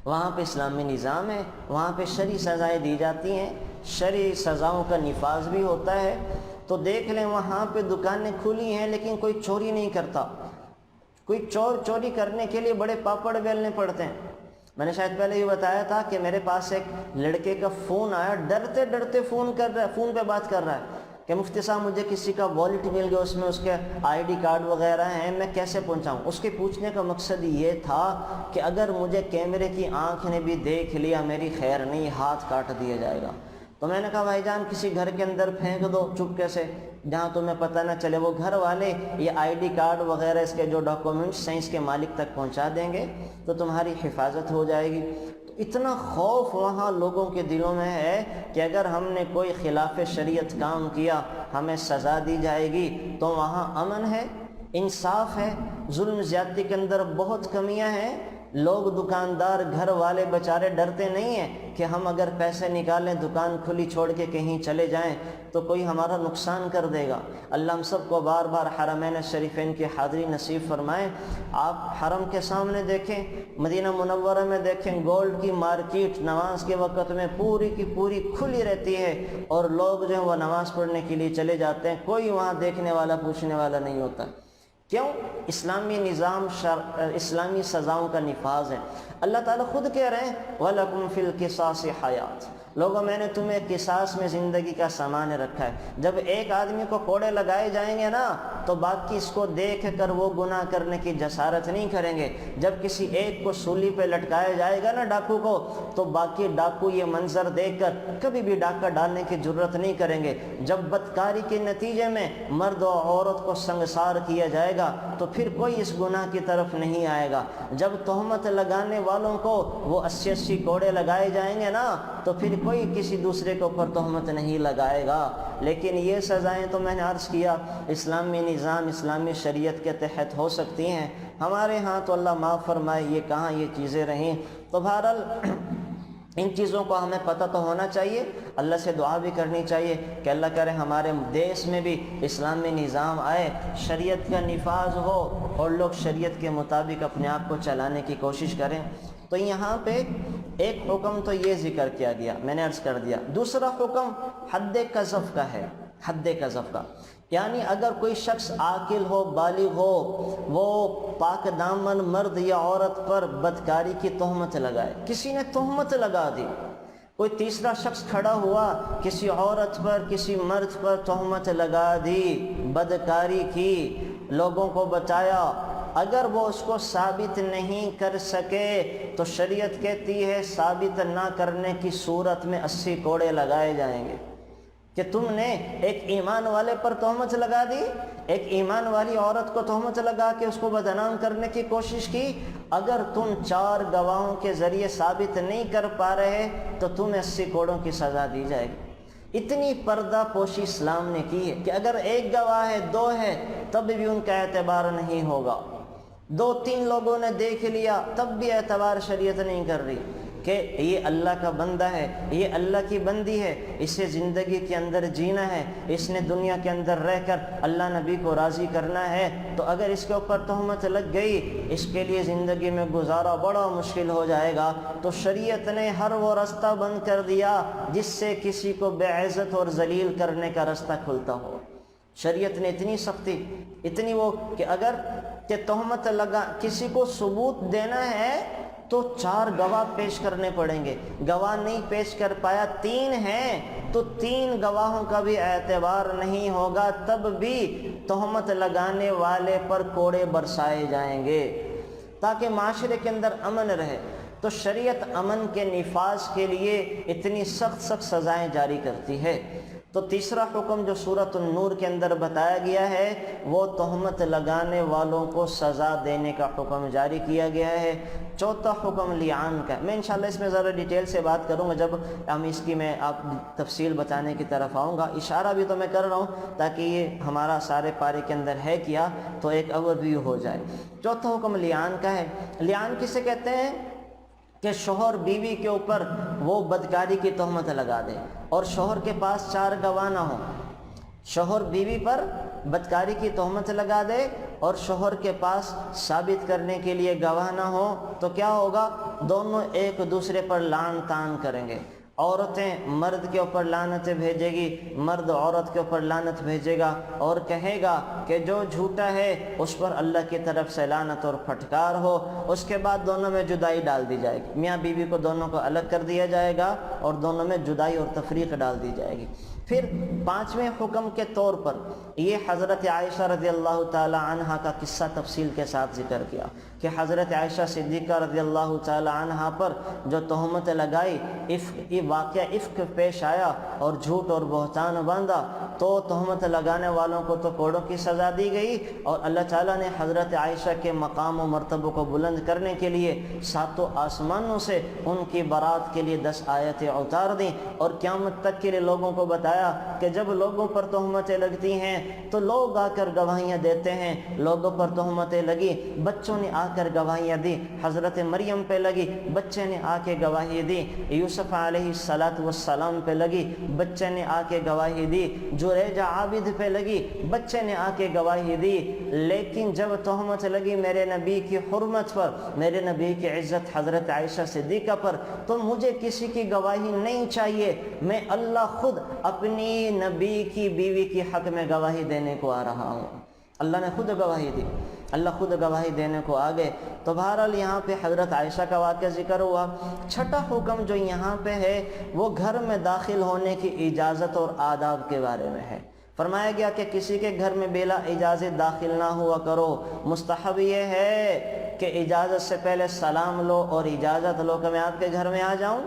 وہاں پہ اسلامی نظام ہے، وہاں پہ شرعی سزائیں دی جاتی ہیں، شرعی سزاؤں کا نفاذ بھی ہوتا ہے۔ تو دیکھ لیں وہاں پہ دکانیں کھلی ہیں لیکن کوئی چوری نہیں کرتا، کوئی چوری کرنے کے لیے بڑے پاپڑ بیلنے پڑتے ہیں۔ میں نے شاید پہلے یہ بتایا تھا کہ میرے پاس ایک لڑکے کا فون آیا، ڈرتے ڈرتے فون پہ بات کر رہا ہے کہ مفتی صاحب مجھے کسی کا والیٹ مل گیا، اس میں اس کے ID کارڈ وغیرہ ہیں، میں کیسے پہنچاؤں؟ اس کے پوچھنے کا مقصد یہ تھا کہ اگر مجھے کیمرے کی آنکھ نے بھی دیکھ لیا میری خیر نہیں، ہاتھ کاٹ دیا جائے گا۔ تو میں نے کہا بھائی جان کسی گھر کے اندر پھینک دو چپکے سے، جہاں تمہیں پتہ نہ چلے، وہ گھر والے یہ ID کارڈ وغیرہ اس کے جو ڈاکومنٹس ہیں اس کے مالک تک پہنچا دیں گے تو تمہاری حفاظت ہو جائے گی۔ تو اتنا خوف وہاں لوگوں کے دلوں میں ہے کہ اگر ہم نے کوئی خلاف شریعت کام کیا ہمیں سزا دی جائے گی۔ تو وہاں امن ہے، انصاف ہے، ظلم زیادتی کے اندر بہت کمیاں ہیں، لوگ دکاندار گھر والے بیچارے ڈرتے نہیں ہیں کہ ہم اگر پیسے نکالیں دکان کھلی چھوڑ کے کہیں چلے جائیں تو کوئی ہمارا نقصان کر دے گا۔ اللہ ہم سب کو بار بار حرمین شریفین کی حاضری نصیب فرمائیں۔ آپ حرم کے سامنے دیکھیں، مدینہ منورہ میں دیکھیں، گولڈ کی مارکیٹ نماز کے وقت میں پوری کی پوری کھلی رہتی ہے، اور لوگ جو ہیں وہ نماز پڑھنے کے لیے چلے جاتے ہیں، کوئی وہاں دیکھنے والا پوچھنے والا نہیں ہوتا۔ کیوں؟ اسلامی نظام اسلامی سزاؤں کا نفاذ ہے۔ اللہ تعالیٰ خود کہہ رہے ہیں وَلَكُمْ فِي الْقِصَاصِ حَيَاةٌ، لوگوں میں نے تمہیں قصاص میں زندگی کا سامان رکھا ہے۔ جب ایک آدمی کو کوڑے لگائے جائیں گے نا تو باقی اس کو دیکھ کر وہ گناہ کرنے کی جسارت نہیں کریں گے۔ جب کسی ایک کو سولی پہ لٹکایا جائے گا نا ڈاکو کو، تو باقی ڈاکو یہ منظر دیکھ کر کبھی بھی ڈاکہ ڈالنے کی جرت نہیں کریں گے۔ جب بدکاری کے نتیجے میں مرد و عورت کو سنگسار کیا جائے گا تو پھر کوئی اس گناہ کی طرف نہیں آئے گا۔ جب تہمت لگانے والوں کو وہ 80 کوڑے لگائے جائیں گے نا تو پھر کوئی کسی دوسرے کے اوپر تہمت نہیں لگائے گا۔ لیکن یہ سزائیں تو میں نے عرض کیا اسلامی نظام اسلامی شریعت کے تحت ہو سکتی ہیں، ہمارے ہاں تو اللہ معاف فرمائے یہ کہاں یہ چیزیں رہیں۔ تو بہرحال ان چیزوں کو ہمیں پتہ تو ہونا چاہیے، اللہ سے دعا بھی کرنی چاہیے کہ اللہ کرے ہمارے دیش میں بھی اسلامی نظام آئے، شریعت کا نفاذ ہو اور لوگ شریعت کے مطابق اپنے آپ کو چلانے کی کوشش کریں۔ تو یہاں پہ ایک حکم تو یہ ذکر کیا گیا، میں نے عرض کر دیا۔ دوسرا حکم حد قذف کا ہے، حد قذف کا، یعنی اگر کوئی شخص عاقل ہو بالغ ہو وہ پاک دامن مرد یا عورت پر بدکاری کی تہمت لگائے، کسی نے تہمت لگا دی، کوئی تیسرا شخص کھڑا ہوا کسی عورت پر کسی مرد پر تہمت لگا دی، بدکاری کی، لوگوں کو بچایا، اگر وہ اس کو ثابت نہیں کر سکے تو شریعت کہتی ہے ثابت نہ کرنے کی صورت میں 80 کوڑے لگائے جائیں گے۔ کہ تم نے ایک ایمان والے پر تہمت لگا دی، ایک ایمان والی عورت کو تہمت لگا کے اس کو بدنام کرنے کی کوشش کی، اگر تم 4 گواہوں کے ذریعے ثابت نہیں کر پا رہے تو تمہیں 80 کوڑوں کی سزا دی جائے گی۔ اتنی پردہ پوشی اسلام نے کی ہے کہ اگر ایک گواہ ہے 2 ہے تب بھی ان کا اعتبار نہیں ہوگا، 2-3 لوگوں نے دیکھ لیا تب بھی اعتبار شریعت نہیں کر رہی کہ یہ اللہ کا بندہ ہے، یہ اللہ کی بندی ہے، اسے زندگی کے اندر جینا ہے، اس نے دنیا کے اندر رہ کر اللہ نبی کو راضی کرنا ہے، تو اگر اس کے اوپر تہمت لگ گئی اس کے لیے زندگی میں گزارا بڑا مشکل ہو جائے گا۔ تو شریعت نے ہر وہ رستہ بند کر دیا جس سے کسی کو بے عزت اور ذلیل کرنے کا رستہ کھلتا ہو۔ شریعت نے اتنی سختی، اتنی وہ کہ اگر کہ تہمت لگا کسی کو ثبوت دینا ہے تو 4 گواہ پیش کرنے پڑیں گے، گواہ نہیں پیش کر پایا 3 ہیں تو 3 گواہوں کا بھی اعتبار نہیں ہوگا، تب بھی تہمت لگانے والے پر کوڑے برسائے جائیں گے تاکہ معاشرے کے اندر امن رہے۔ تو شریعت امن کے نفاذ کے لیے اتنی سخت سخت سزائیں جاری کرتی ہے۔ تو تیسرا حکم جو سورۃ النور کے اندر بتایا گیا ہے وہ تہمت لگانے والوں کو سزا دینے کا حکم جاری کیا گیا ہے۔ چوتھا حکم لعان کا، میں انشاءاللہ اس میں ذرا ڈیٹیل سے بات کروں گا جب ہم اس کی میں آپ تفصیل بتانے کی طرف آؤں گا، اشارہ بھی تو میں کر رہا ہوں تاکہ یہ ہمارا سارے پارے کے اندر ہے کیا تو ایک اوور ویو ہو جائے۔ چوتھا حکم لعان کا ہے۔ لعان کسے کہتے ہیں؟ کہ شوہر بیوی کے اوپر وہ بدکاری کی تہمت لگا دے اور شوہر کے پاس 4 گواہ نہ ہوں، شوہر بیوی پر بدکاری کی تہمت لگا دے اور شوہر کے پاس ثابت کرنے کے لیے گواہ نہ ہو تو کیا ہوگا؟ دونوں ایک دوسرے پر لعن طعن کریں گے، عورتیں مرد کے اوپر لعنت بھیجے گی، مرد عورت کے اوپر لعنت بھیجے گا اور کہے گا کہ جو جھوٹا ہے اس پر اللہ کی طرف سے لعنت اور پھٹکار ہو۔ اس کے بعد دونوں میں جدائی ڈال دی جائے گی، میاں بیوی کو دونوں کو الگ کر دیا جائے گا اور دونوں میں جدائی اور تفریق ڈال دی جائے گی۔ پھر 5ویں حکم کے طور پر یہ حضرت عائشہ رضی اللہ تعالی عنہا کا قصہ تفصیل کے ساتھ ذکر کیا کہ حضرت عائشہ صدیقہ رضی اللہ تعالی عنہا پر جو تہمت لگائی، یہ واقعہ افک پیش آیا اور جھوٹ اور بہتان باندھا تو تہمت لگانے والوں کو تو کوڑوں کی سزا دی گئی اور اللہ تعالیٰ نے حضرت عائشہ کے مقام و مرتبہ کو بلند کرنے کے لیے 7 آسمانوں سے ان کی برات کے لیے 10 آیتیں اتار دیں اور قیامت تک کے لیے لوگوں کو بتایا فرمایا کہ جب لوگوں پر تہمتیں لگتی ہیں تو لوگ آ کر گواہیاں دیتے ہیں. لوگوں پر تہمتیں لگی، بچوں نے آ کر گواہیاں دی. حضرت مریم پہ لگی، بچے نے آ کے گواہی دی. یوسف علیہ السلام پہ لگی، بچے نے آ کے گواہی دی. جریج عابد پہ لگی، بچے نے آ کے گواہی دی. لیکن جب تہمت لگی میرے نبی کی حرمت پر، میرے نبی کی عزت حضرت عائشہ صدیقہ پر، تو مجھے کسی کی گواہی نہیں چاہیے. میں اللہ خود اپنی نبی کی بیوی کی حق میں گواہی دینے کو آ رہا ہوں. اللہ نے خود گواہی دی، اللہ خود گواہی دینے کو آ گئے. تو بہرحال یہاں پہ حضرت عائشہ کا واقعہ ذکر ہوا. چھٹا حکم جو یہاں پہ ہے وہ گھر میں داخل ہونے کی اجازت اور آداب کے بارے میں ہے. فرمایا گیا کہ کسی کے گھر میں بلا اجازت داخل نہ ہوا کرو. مستحب یہ ہے کہ اجازت سے پہلے سلام لو اور اجازت لو کہ میں آپ کے گھر میں آ جاؤں.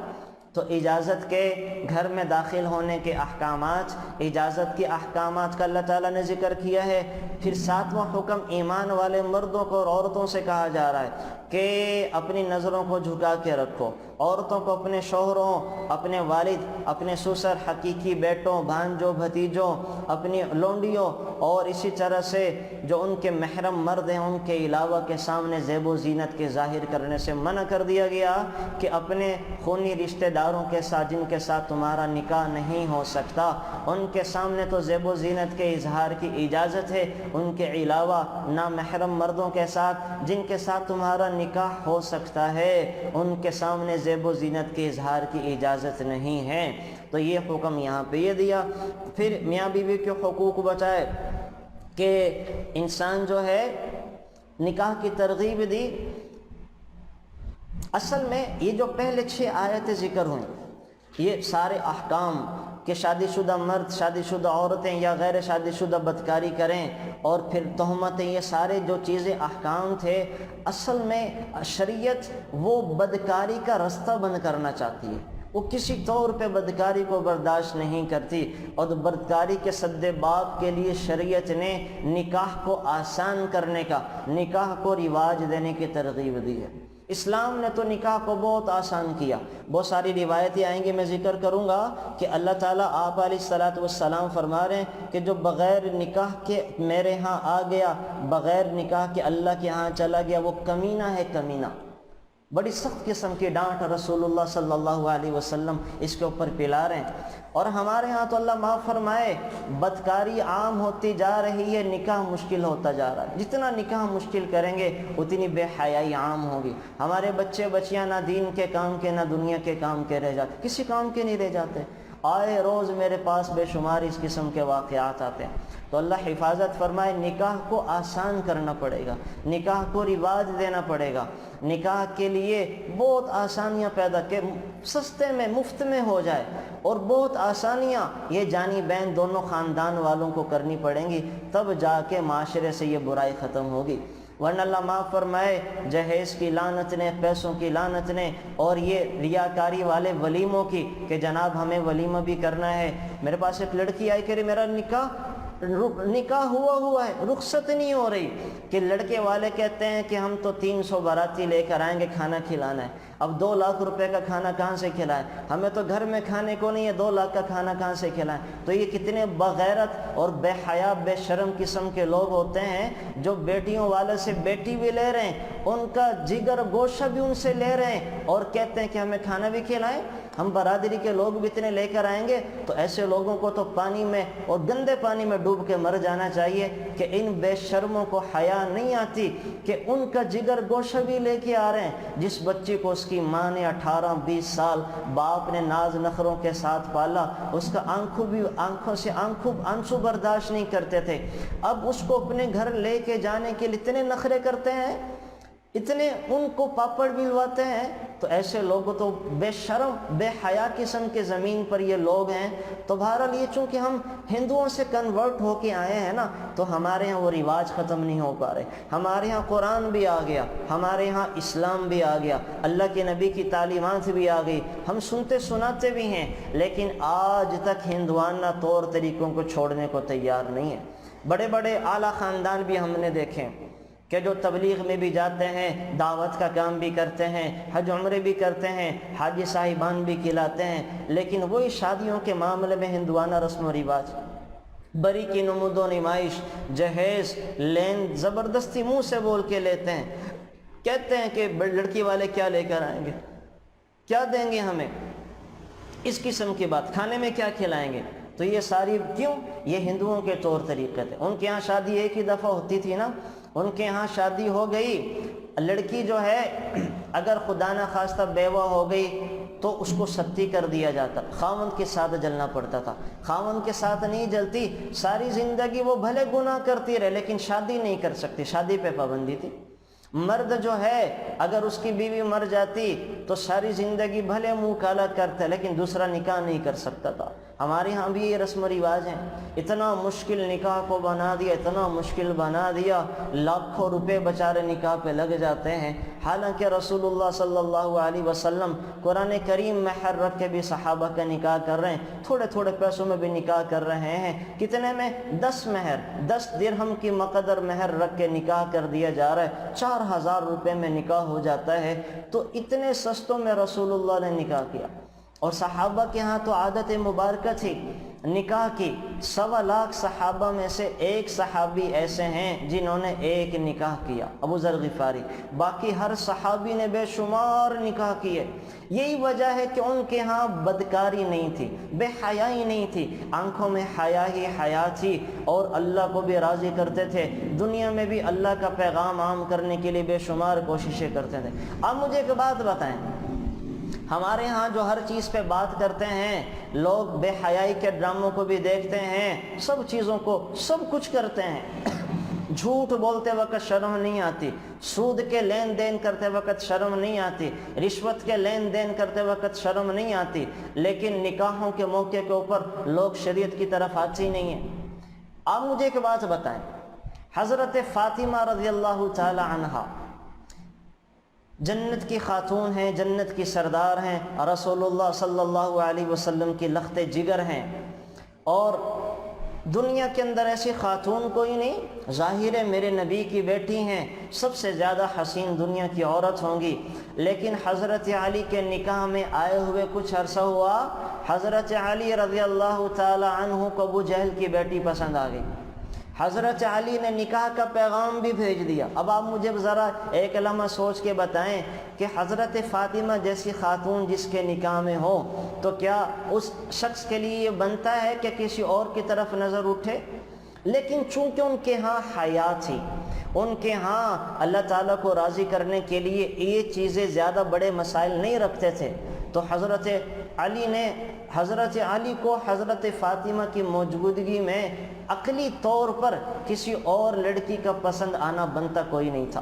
تو اجازت کے گھر میں داخل ہونے کے احکامات، اجازت کے احکامات کا اللہ تعالیٰ نے ذکر کیا ہے. پھر ساتواں حکم ایمان والے مردوں کو اور عورتوں سے کہا جا رہا ہے کہ اپنی نظروں کو جھکا کے رکھو. عورتوں کو اپنے شوہروں، اپنے والد، اپنے سسر، حقیقی بیٹوں، بھانجوں، بھتیجوں، اپنی لونڈیوں اور اسی طرح سے جو ان کے محرم مرد ہیں ان کے علاوہ کے سامنے زیب و زینت کے ظاہر کرنے سے منع کر دیا گیا کہ اپنے خونی رشتہ داروں کے ساتھ جن کے ساتھ تمہارا نکاح نہیں ہو سکتا ان کے سامنے تو زیب و زینت کے اظہار کی اجازت ہے. ان کے علاوہ نامحرم مردوں کے ساتھ جن کے ساتھ تمہارا نکاح ہو سکتا ہے ان کے سامنے زیب و زینت کے اظہار کی اجازت نہیں ہے. تو یہ حکم یہاں پہ یہ دیا. پھر میاں بیوی کے حقوق بچائے کہ انسان جو ہے نکاح کی ترغیب دی. اصل میں یہ جو پہلے 6 آیتیں ذکر ہوئیں یہ سارے احکام کہ شادی شدہ مرد، شادی شدہ عورتیں یا غیر شادی شدہ بدکاری کریں اور پھر تہمتیں، یہ سارے جو چیزیں احکام تھے اصل میں شریعت وہ بدکاری کا رستہ بند کرنا چاہتی ہے. وہ کسی طور پہ بدکاری کو برداشت نہیں کرتی اور بدکاری کے سد باب کے لیے شریعت نے نکاح کو آسان کرنے کا، نکاح کو رواج دینے کی ترغیب دی ہے. اسلام نے تو نکاح کو بہت آسان کیا. بہت ساری روایتیں آئیں گی، میں ذکر کروں گا کہ اللہ تعالیٰ آپ علیہ السلام فرما رہے ہیں کہ جو بغیر نکاح کے میرے ہاں آ گیا، بغیر نکاح کے اللہ کے ہاں چلا گیا، وہ کمینہ ہے، کمینہ. بڑی سخت قسم کی ڈانٹ رسول اللہ صلی اللہ علیہ وسلم اس کے اوپر پلا رہے ہیں. اور ہمارے ہاں تو اللہ معاف فرمائے بدکاری عام ہوتی جا رہی ہے، نکاح مشکل ہوتا جا رہا ہے. جتنا نکاح مشکل کریں گے اتنی بے حیائی عام ہوگی. ہمارے بچے بچیاں نہ دین کے کام کے نہ دنیا کے کام کے رہ جاتے، کسی کام کے نہیں رہ جاتے. آئے روز میرے پاس بے شمار اس قسم کے واقعات آتے ہیں. تو اللہ حفاظت فرمائے. نکاح کو آسان کرنا پڑے گا، نکاح کو رواج دینا پڑے گا. نکاح کے لیے بہت آسانیاں پیدا کہ سستے میں مفت میں ہو جائے، اور بہت آسانیاں یہ جانی بین دونوں خاندان والوں کو کرنی پڑیں گی، تب جا کے معاشرے سے یہ برائی ختم ہوگی. ورنہ اللہ معاف فرمائے جہیز کی لعنت نے، پیسوں کی لعنت نے، اور یہ ریاکاری والے ولیموں کی کہ جناب ہمیں ولیمہ بھی کرنا ہے. میرے پاس ایک لڑکی آئی کہ میرا نکاح ہوا ہے، رخصت نہیں ہو رہی، کہ لڑکے والے کہتے ہیں کہ ہم تو 300 باراتی لے کر آئیں گے، کھانا کھلانا ہے. اب 2 لاکھ روپے کا کھانا کہاں سے کھلائیں؟ ہمیں تو گھر میں کھانے کو نہیں ہے، 2 لاکھ کا کھانا کہاں سے کھلائیں؟ تو یہ کتنے بغیرت اور بے حیا بے شرم قسم کے لوگ ہوتے ہیں جو بیٹیوں والے سے بیٹی بھی لے رہے ہیں، ان کا جگر گوشہ بھی ان سے لے رہے ہیں اور کہتے ہیں کہ ہمیں کھانا بھی کھلائیں. ہم برادری کے لوگ بھی اتنے لے کر آئیں گے. تو ایسے لوگوں کو تو پانی میں اور گندے پانی میں ڈوب کے مر جانا چاہیے کہ ان بے شرموں کو حیا نہیں آتی کہ ان کا جگر گوشہ بھی لے کے آ رہے ہیں. جس بچی کو اس کی ماں نے 18-20 سال باپ نے ناز نخروں کے ساتھ پالا، اس کا آنکھوں سے آنسو برداشت نہیں کرتے تھے، اب اس کو اپنے گھر لے کے جانے کے لیے اتنے نخرے کرتے ہیں، اتنے ان کو پاپڑ بلواتے ہیں. تو ایسے لوگ تو بے شرم بے حیا قسم کے زمین پر یہ لوگ ہیں. تو بہرحال یہ چونکہ ہم ہندوؤں سے کنورٹ ہو کے آئے ہیں نا، تو ہمارے ہاں وہ رواج ختم نہیں ہو پا رہے. ہمارے ہاں قرآن بھی آ گیا، ہمارے ہاں اسلام بھی آ گیا، اللہ کے نبی کی تعلیمات بھی آ گئی، ہم سنتے سناتے بھی ہیں، لیکن آج تک ہندوانہ طور طریقوں کو چھوڑنے کو تیار نہیں ہے. بڑے بڑے اعلیٰ خاندان بھی ہم نے دیکھے کہ جو تبلیغ میں بھی جاتے ہیں، دعوت کا کام بھی کرتے ہیں، حج عمرے بھی کرتے ہیں، حاجی صاحبان بھی کھلاتے ہیں، لیکن وہی شادیوں کے معاملے میں ہندوانہ رسم و رواج، بری کی نمود و نمائش، جہیز، لین زبردستی منہ سے بول کے لیتے ہیں، کہتے ہیں کہ لڑکی والے کیا لے کر آئیں گے، کیا دیں گے ہمیں، اس قسم کی بات، کھانے میں کیا کھلائیں گے۔ تو یہ ساری کیوں؟ یہ ہندوؤں کے طور طریقے تھے۔ ان کے ہاں شادی ایک ہی دفعہ ہوتی تھی نا، ان کے ہاں شادی ہو گئی، لڑکی جو ہے اگر خدا نہ خواستہ بیوہ ہو گئی تو اس کو ستی کر دیا جاتا، خاوند کے ساتھ جلنا پڑتا تھا، خاوند کے ساتھ نہیں جلتی، ساری زندگی وہ بھلے گناہ کرتی رہے لیکن شادی نہیں کر سکتی، شادی پہ پابندی تھی۔ مرد جو ہے اگر اس کی بیوی مر جاتی تو ساری زندگی بھلے منہ کالا کرتا لیکن دوسرا نکاح نہیں کر سکتا تھا۔ ہمارے ہاں بھی یہ رسم و رواج ہیں۔ اتنا مشکل نکاح کو بنا دیا، اتنا مشکل بنا دیا، لاکھوں روپے بیچارے نکاح پہ لگ جاتے ہیں، حالانکہ رسول اللہ صلی اللہ علیہ وسلم قرآن کریم مہر رکھ کے بھی صحابہ کا نکاح کر رہے ہیں، تھوڑے تھوڑے پیسوں میں بھی نکاح کر رہے ہیں۔ کتنے میں؟ 10 مہر، 10 درہم کی مقدر مہر رکھ کے نکاح کر دیا جا رہا ہے، 4000 روپے میں نکاح ہو جاتا ہے۔ تو اتنے سستوں میں رسول اللہ نے نکاح کیا، اور صحابہ کے ہاں تو عادت مبارکہ تھی نکاح کی۔ 1.25 لاکھ صحابہ میں سے ایک صحابی ایسے ہیں جنہوں نے ایک نکاح کیا، ابو ذر غفاری، باقی ہر صحابی نے بے شمار نکاح کیے۔ یہی وجہ ہے کہ ان کے ہاں بدکاری نہیں تھی، بے حیائی نہیں تھی، آنکھوں میں حیا ہی حیا تھی، اور اللہ کو بھی راضی کرتے تھے، دنیا میں بھی اللہ کا پیغام عام کرنے کے لیے بے شمار کوششیں کرتے تھے۔ اب مجھے ایک بات بتائیں، ہمارے ہاں جو ہر چیز پہ بات کرتے ہیں، لوگ بے حیائی کے ڈراموں کو بھی دیکھتے ہیں، سب چیزوں کو سب کچھ کرتے ہیں، جھوٹ بولتے وقت شرم نہیں آتی، سود کے لین دین کرتے وقت شرم نہیں آتی، رشوت کے لین دین کرتے وقت شرم نہیں آتی، لیکن نکاحوں کے موقع کے اوپر لوگ شریعت کی طرف آتے ہی نہیں ہیں۔ آپ مجھے ایک بات بتائیں، حضرت فاطمہ رضی اللہ تعالی عنہا جنت کی خاتون ہیں، جنت کی سردار ہیں، رسول اللہ صلی اللہ علیہ وسلم کی لخت جگر ہیں، اور دنیا کے اندر ایسی خاتون کوئی نہیں، ظاہر ہے میرے نبی کی بیٹی ہیں، سب سے زیادہ حسین دنیا کی عورت ہوں گی، لیکن حضرت علی کے نکاح میں آئے ہوئے کچھ عرصہ ہوا، حضرت علی رضی اللہ تعالی عنہ کو ابو جہل کی بیٹی پسند آ گئی، حضرت علی نے نکاح کا پیغام بھی بھیج دیا۔ اب آپ مجھے ذرا ایک لمحہ سوچ کے بتائیں کہ حضرت فاطمہ جیسی خاتون جس کے نکاح میں ہو تو کیا اس شخص کے لیے یہ بنتا ہے کہ کسی اور کی طرف نظر اٹھے؟ لیکن چونکہ ان کے ہاں حیا تھی، ان کے ہاں اللہ تعالیٰ کو راضی کرنے کے لیے یہ چیزیں زیادہ بڑے مسائل نہیں رکھتے تھے، تو حضرت علی کو حضرت فاطمہ کی موجودگی میں عقلی طور پر کسی اور لڑکی کا پسند آنا بنتا کوئی نہیں تھا،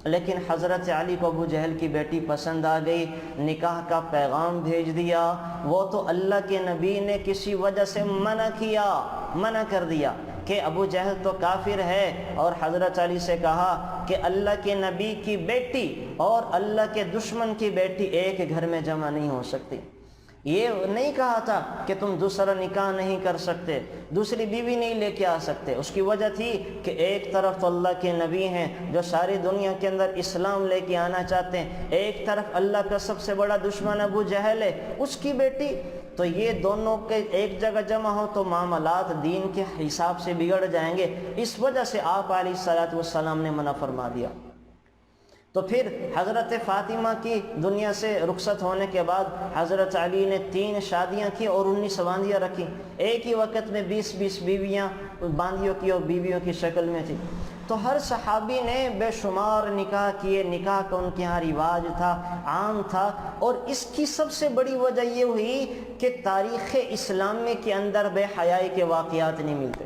لیکن حضرت علی کو ابو جہل کی بیٹی پسند آ گئی، نکاح کا پیغام بھیج دیا۔ وہ تو اللہ کے نبی نے کسی وجہ سے منع کر دیا کہ ابو جہل تو کافر ہے، اور حضرت علی سے کہا کہ اللہ کے نبی کی بیٹی اور اللہ کے دشمن کی بیٹی ایک گھر میں جمع نہیں ہو سکتی۔ یہ نہیں کہا تھا کہ تم دوسرا نکاح نہیں کر سکتے، دوسری بیوی نہیں لے کے آ سکتے، اس کی وجہ تھی کہ ایک طرف تو اللہ کے نبی ہیں جو ساری دنیا کے اندر اسلام لے کے آنا چاہتے ہیں، ایک طرف اللہ کا سب سے بڑا دشمن ابو جہل ہے، اس کی بیٹی، تو یہ دونوں کے ایک جگہ جمع ہو تو معاملات دین کے حساب سے بگڑ جائیں گے، اس وجہ سے آپ علیہ الصلوۃ والسلام نے منع فرما دیا۔ تو پھر حضرت فاطمہ کی دنیا سے رخصت ہونے کے بعد حضرت علی نے 3 شادیاں کی اور 19 باندیاں رکھی، ایک ہی وقت میں 20 بیویاں باندیوں کی اور بیویوں کی شکل میں تھی۔ تو ہر صحابی نے بے شمار نکاح کیے، نکاح کا ان کے یہاں رواج تھا، عام تھا، اور اس کی سب سے بڑی وجہ یہ ہوئی کہ تاریخ اسلامی کے اندر بے حیائی کے واقعات نہیں ملتے،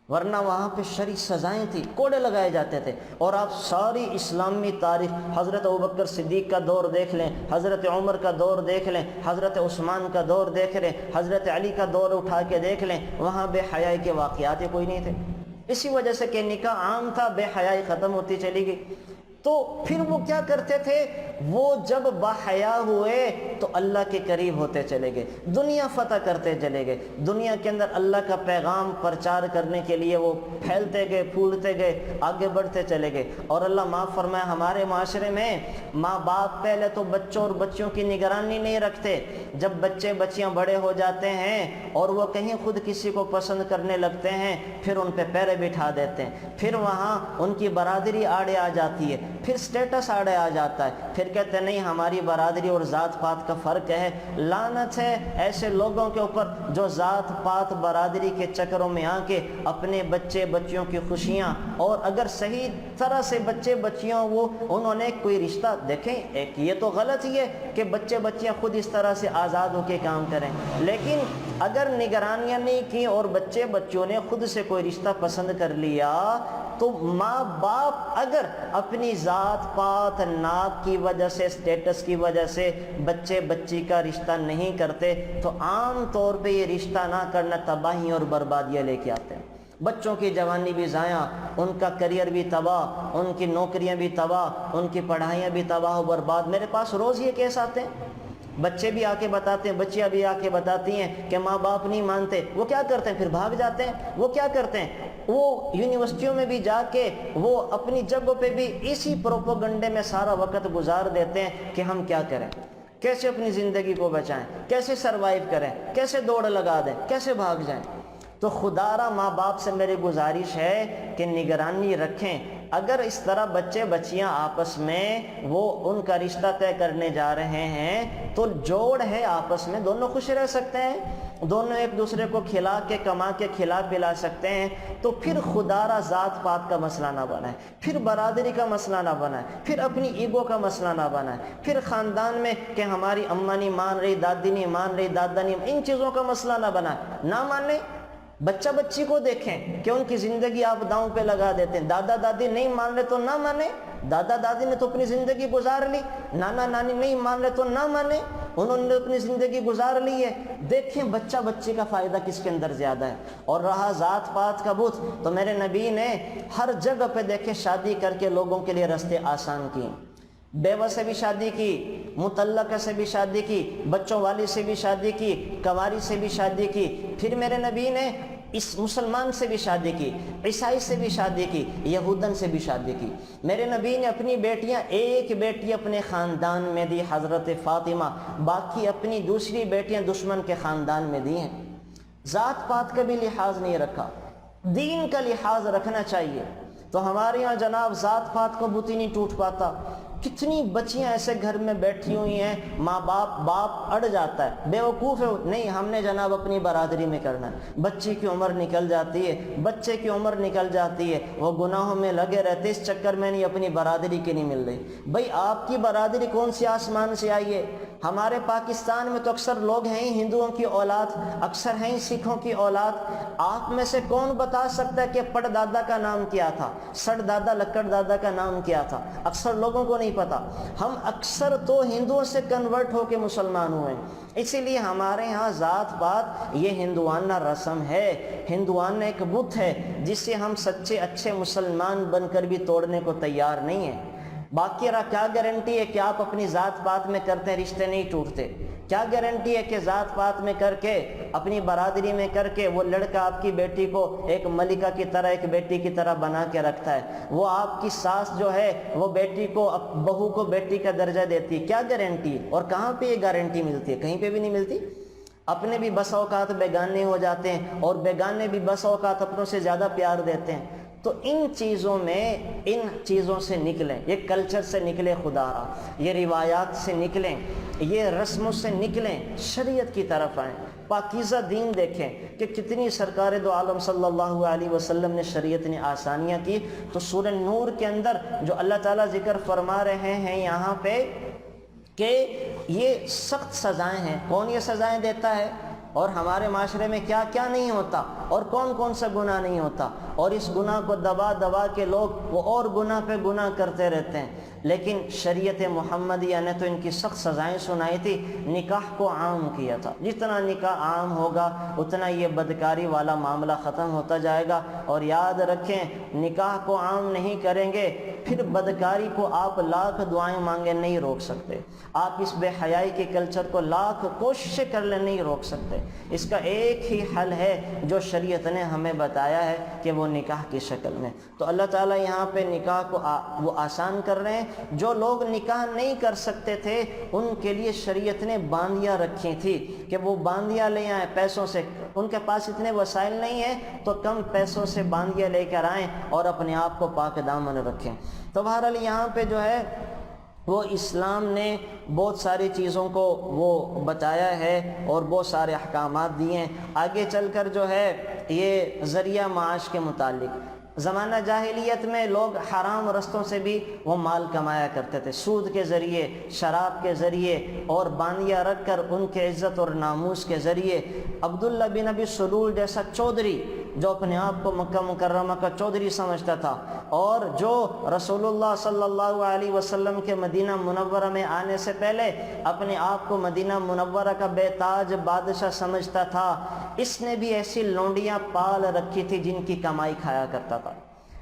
ورنہ وہاں پہ شرعی سزائیں تھیں، کوڑے لگائے جاتے تھے۔ اور آپ ساری اسلامی تاریخ، حضرت ابوبکر صدیق کا دور دیکھ لیں، حضرت عمر کا دور دیکھ لیں، حضرت عثمان کا دور دیکھ لیں، حضرت علی کا دور اٹھا کے دیکھ لیں، وہاں بے حیائی کے واقعات کوئی نہیں تھے، اسی وجہ سے کہ نکاح عام تھا، بے حیائی ختم ہوتی چلی گئی۔ تو پھر وہ کیا کرتے تھے؟ وہ جب باحیا ہوئے تو اللہ کے قریب ہوتے چلے گئے، دنیا فتح کرتے چلے گئے، دنیا کے اندر اللہ کا پیغام پرچار کرنے کے لیے وہ پھیلتے گئے، پھولتے گئے، آگے بڑھتے چلے گئے۔ اور اللہ معاف فرمائے، ہمارے معاشرے میں ماں باپ پہلے تو بچوں اور بچیوں کی نگرانی نہیں رکھتے، جب بچے بچیاں بڑے ہو جاتے ہیں اور وہ کہیں خود کسی کو پسند کرنے لگتے ہیں، پھر ان پہ پیرے بٹھا دیتے ہیں، پھر وہاں ان کی برادری آڑے آ جاتی ہے، پھر سٹیٹس آڑے آ جاتا ہے، پھر کہتے ہیں نہیں ہماری برادری اور ذات پات کا فرق ہے۔ لعنت ہے ایسے لوگوں کے اوپر جو ذات پات برادری کے چکروں میں آ کے اپنے بچے بچیوں کی خوشیاں، اور اگر صحیح طرح سے بچے بچیاں وہ انہوں نے کوئی رشتہ دیکھیں، ایک یہ تو غلط ہی ہے کہ بچے بچیاں خود اس طرح سے آزاد ہو کے کام کریں، لیکن اگر نگرانیاں نہیں کی اور بچے بچوں نے خود سے کوئی رشتہ پسند کر لیا، تو ماں باپ اگر اپنی ذات پات ناک کی وجہ سے، سٹیٹس کی وجہ سے بچے بچی کا رشتہ نہیں کرتے، تو عام طور پہ یہ رشتہ نہ کرنا تباہی اور بربادیاں لے کے آتے ہیں۔ بچوں کی جوانی بھی ضائع، ان کا کریئر بھی تباہ، ان کی نوکریاں بھی تباہ، ان کی پڑھائیاں بھی تباہ و برباد۔ میرے پاس روز یہ کیس آتے ہیں، بچے بھی آ کے بتاتے ہیں، بچیاں بھی آ کے بتاتی ہیں کہ ماں باپ نہیں مانتے۔ وہ کیا کرتے ہیں؟ پھر بھاگ جاتے ہیں۔ وہ کیا کرتے ہیں؟ وہ یونیورسٹیوں میں بھی جا کے وہ اپنی جگہوں پہ بھی اسی پروپوگنڈے میں سارا وقت گزار دیتے ہیں کہ ہم کیا کریں، کیسے اپنی زندگی کو بچائیں، کیسے سروائیو کریں، کیسے دوڑ لگا دیں، کیسے بھاگ جائیں۔ تو خدا را ماں باپ سے میری گزارش ہے کہ نگرانی رکھیں۔ اگر اس طرح بچے بچیاں آپس میں وہ ان کا رشتہ طے کرنے جا رہے ہیں تو جوڑ ہے آپس میں، دونوں خوش رہ سکتے ہیں، دونوں ایک دوسرے کو کھلا کے کما کے کھلا پلا سکتے ہیں، تو پھر خدا را ذات پات کا مسئلہ نہ بنائے، پھر برادری کا مسئلہ نہ بنائے، پھر اپنی ایگو کا مسئلہ نہ بنائے، پھر خاندان میں کہ ہماری اماں نہیں مان رہی، دادی نہیں مان رہی، دادا نہیں، ان چیزوں کا مسئلہ نہ بنائے۔ نہ مانے، بچہ بچی کو دیکھیں کہ ان کی زندگی آپ داؤں پہ لگا دیتے ہیں۔ دادا دادی نہیں مان رہے تو نہ مانے، دادا دادی نے تو اپنی زندگی گزار لی، نانا نانی نہیں مان رہے تو نہ مانے، انہوں نے اپنی زندگی گزار لی ہے۔ دیکھیں بچہ بچی کا فائدہ کس کے اندر زیادہ ہے۔ اور رہا ذات پات کا بت، تو میرے نبی نے ہر جگہ پہ دیکھیں شادی کر کے لوگوں کے لیے راستے آسان کیے، بیوہ سے بھی شادی کی، مطلقہ سے بھی شادی کی، بچوں والی سے بھی شادی کی، کنواری سے بھی شادی کی، پھر میرے نبی نے اس مسلمان سے بھی شادی کی، عیسائی سے بھی شادی کی، یہودن سے بھی شادی کی۔ میرے نبی نے اپنی بیٹیاں، ایک بیٹی اپنے خاندان میں دی حضرت فاطمہ، باقی اپنی دوسری بیٹیاں دشمن کے خاندان میں دی ہیں۔ ذات پات کا بھی لحاظ نہیں رکھا، دین کا لحاظ رکھنا چاہیے۔ تو ہمارے یہاں جناب ذات پات کا بت ہی نہیں ٹوٹ پاتا۔ کتنی بچیاں ایسے گھر میں بیٹھی ہوئی ہیں، ماں باپ اڑ جاتا ہے، بیوقوف ہے، نہیں ہم نے جناب اپنی برادری میں کرنا ہے۔ بچی کی عمر نکل جاتی ہے، بچے کی عمر نکل جاتی ہے، وہ گناہوں میں لگے رہتے، اس چکر میں نہیں اپنی برادری کی نہیں مل رہی۔ بھائی آپ کی برادری کون سی آسمان سے آئی ہے؟ ہمارے پاکستان میں تو اکثر لوگ ہیں ہی ہندوؤں کی اولاد، اکثر ہیں ہی سکھوں کی اولاد۔ آپ میں سے کون بتا سکتا ہے کہ پڑ دادا کا نام کیا تھا، سڑ دادا لکڑ دادا کا نام کیا تھا؟ اکثر لوگوں کو نہیں پتا۔ ہم اکثر تو ہندوؤں سے کنورٹ ہو کے مسلمان ہوئے، اسی لیے ہمارے ہاں ذات پات یہ ہندوانہ رسم ہے، ہندوانہ ایک بت ہے جس سے ہم سچے اچھے مسلمان بن کر بھی توڑنے کو تیار نہیں ہیں۔ باقی رہا کیا گارنٹی ہے کہ آپ اپنی ذات پات میں کرتے رشتے نہیں ٹوٹتے؟ کیا گارنٹی ہے کہ ذات پات میں کر کے اپنی برادری میں کر کے وہ لڑکا آپ کی بیٹی کو ایک ملکہ کی طرح، ایک بیٹی کی طرح بنا کے رکھتا ہے، وہ آپ کی ساس جو ہے وہ بیٹی کو، بہو کو بیٹی کا درجہ دیتی ہے؟ کیا گارنٹی؟ اور کہاں پہ یہ گارنٹی ملتی ہے؟ کہیں پہ بھی نہیں ملتی۔ اپنے بھی بس اوقات بیگانے ہو جاتے ہیں اور بیگانے بھی بس اوقات اپنوں سے زیادہ پیار دیتے ہیں۔ تو ان چیزوں سے نکلیں، یہ کلچر سے نکلیں، خدا را یہ روایات سے نکلیں، یہ رسموں سے نکلیں، شریعت کی طرف آئیں، پاکیزہ دین دیکھیں کہ کتنی سرکار دو عالم صلی اللہ علیہ وسلم نے شریعت نے آسانیاں کی۔ تو سورہ نور کے اندر جو اللہ تعالیٰ ذکر فرما رہے ہیں یہاں پہ کہ یہ سخت سزائیں ہیں، کون یہ سزائیں دیتا ہے، اور ہمارے معاشرے میں کیا کیا نہیں ہوتا، اور کون کون سا گناہ نہیں ہوتا، اور اس گناہ کو دبا دبا کے لوگ وہ اور گناہ پہ گناہ کرتے رہتے ہیں۔ لیکن شریعت محمدیہ نے تو ان کی سخت سزائیں سنائی تھی، نکاح کو عام کیا تھا۔ جتنا نکاح عام ہوگا اتنا یہ بدکاری والا معاملہ ختم ہوتا جائے گا۔ اور یاد رکھیں، نکاح کو عام نہیں کریں گے پھر بدکاری کو آپ لاکھ دعائیں مانگے نہیں روک سکتے، آپ اس بے حیائی کے کلچر کو لاکھ کوششیں کر لیں نہیں روک سکتے۔ اس کا ایک ہی حل ہے جو شریعت نے ہمیں بتایا ہے کہ وہ نکاح کی شکل میں۔ تو اللہ تعالیٰ یہاں پہ نکاح کو وہ آسان کر رہے ہیں۔ جو لوگ نکاح نہیں کر سکتے تھے ان کے لیے شریعت نے باندیاں رکھی تھی کہ وہ باندیاں لے آئیں پیسوں سے، ان کے پاس اتنے وسائل نہیں ہیں تو کم پیسوں سے باندیاں لے کر آئیں اور اپنے آپ کو پاک دامن رکھیں۔ تو بہرحال یہاں پہ جو ہے وہ اسلام نے بہت ساری چیزوں کو وہ بتایا ہے اور بہت سارے احکامات دیے ہیں۔ آگے چل کر جو ہے یہ ذریعہ معاش کے متعلق، زمانہ جاہلیت میں لوگ حرام رستوں سے بھی وہ مال کمایا کرتے تھے، سود کے ذریعے، شراب کے ذریعے اور باندیاں رکھ کر ان کے عزت اور ناموس کے ذریعے۔ عبداللہ بن ابی سلول جیسا چودھری جو اپنے آپ کو مکہ مکرمہ کا چودھری سمجھتا تھا اور جو رسول اللہ صلی اللہ علیہ وسلم کے مدینہ منورہ میں آنے سے پہلے اپنے آپ کو مدینہ منورہ کا بے تاج بادشاہ سمجھتا تھا، اس نے بھی ایسی لونڈیاں پال رکھی تھی جن کی کمائی کھایا کرتا تھا۔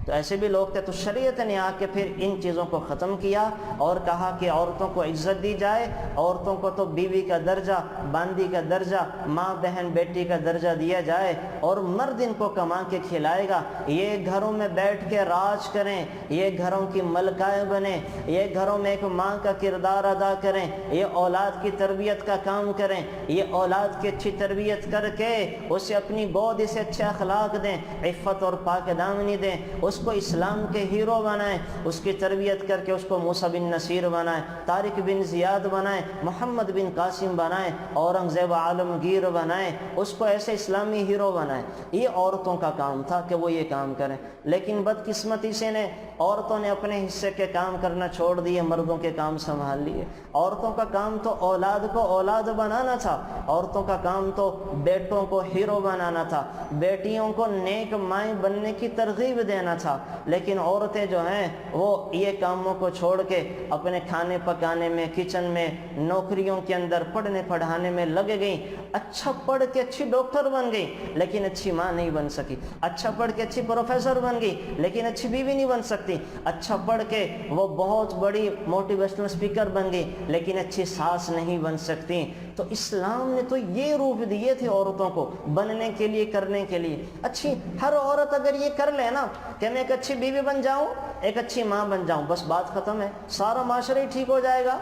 تو ایسے بھی لوگ تھے، تو شریعت نے آ کے پھر ان چیزوں کو ختم کیا اور کہا کہ عورتوں کو عزت دی جائے، عورتوں کو تو بیوی کا درجہ، باندی کا درجہ، ماں بہن بیٹی کا درجہ دیا جائے، اور مرد ان کو کما کے کھلائے گا، یہ گھروں میں بیٹھ کے راج کریں، یہ گھروں کی ملکائیں بنیں، یہ گھروں میں ایک ماں کا کردار ادا کریں، یہ اولاد کی تربیت کا کام کریں، یہ اولاد کی اچھی تربیت کر کے اسے اپنی گود سے اچھے اخلاق دیں، عفت اور پاک دامنی دیں، اس کو اسلام کے ہیرو بنائیں، اس کی تربیت کر کے اس کو موسیٰ بن نصیر بنائیں، طارق بن زیاد بنائیں، محمد بن قاسم بنائیں، اورنگزیب عالمگیر بنائیں، اس کو ایسے اسلامی ہیرو بنائیں۔ یہ عورتوں کا کام تھا کہ وہ یہ کام کریں، لیکن بدقسمتی سے عورتوں نے اپنے حصے کے کام کرنا چھوڑ دیے، مردوں کے کام سنبھال لیے۔ عورتوں کا کام تو اولاد کو اولاد بنانا تھا، عورتوں کا کام تو بیٹوں کو ہیرو بنانا تھا، بیٹیوں کو نیک مائیں بننے کی ترغیب دینا تھا، لیکن عورتیں جو ہیں وہ یہ کاموں کو چھوڑ کے اپنے کھانے پکانے میں، کچن میں، نوکریوں کے اندر، پڑھنے پڑھانے میں لگ گئیں۔ اچھا پڑھ کے اچھی ڈاکٹر بن گئی لیکن اچھی ماں نہیں بن سکی، اچھا پڑھ کے اچھی پروفیسر بن گئی لیکن اچھی بیوی نہیں بن سکتی، اچھا پڑھ کے وہ بہت بڑی موٹیویشنل اسپیکر بن گئی لیکن اچھی ساس نہیں بن سکتی۔ تو اسلام نے تو یہ روپ دیے تھے عورتوں کو بننے کے لیے، کرنے کے لیے۔ اچھی ہر عورت اگر یہ کر لے نا کہ میں ایک اچھی بیوی بن جاؤں، ایک اچھی ماں بن جاؤں، بس بات ختم ہے، سارا معاشرہ ہی ٹھیک ہو جائے گا،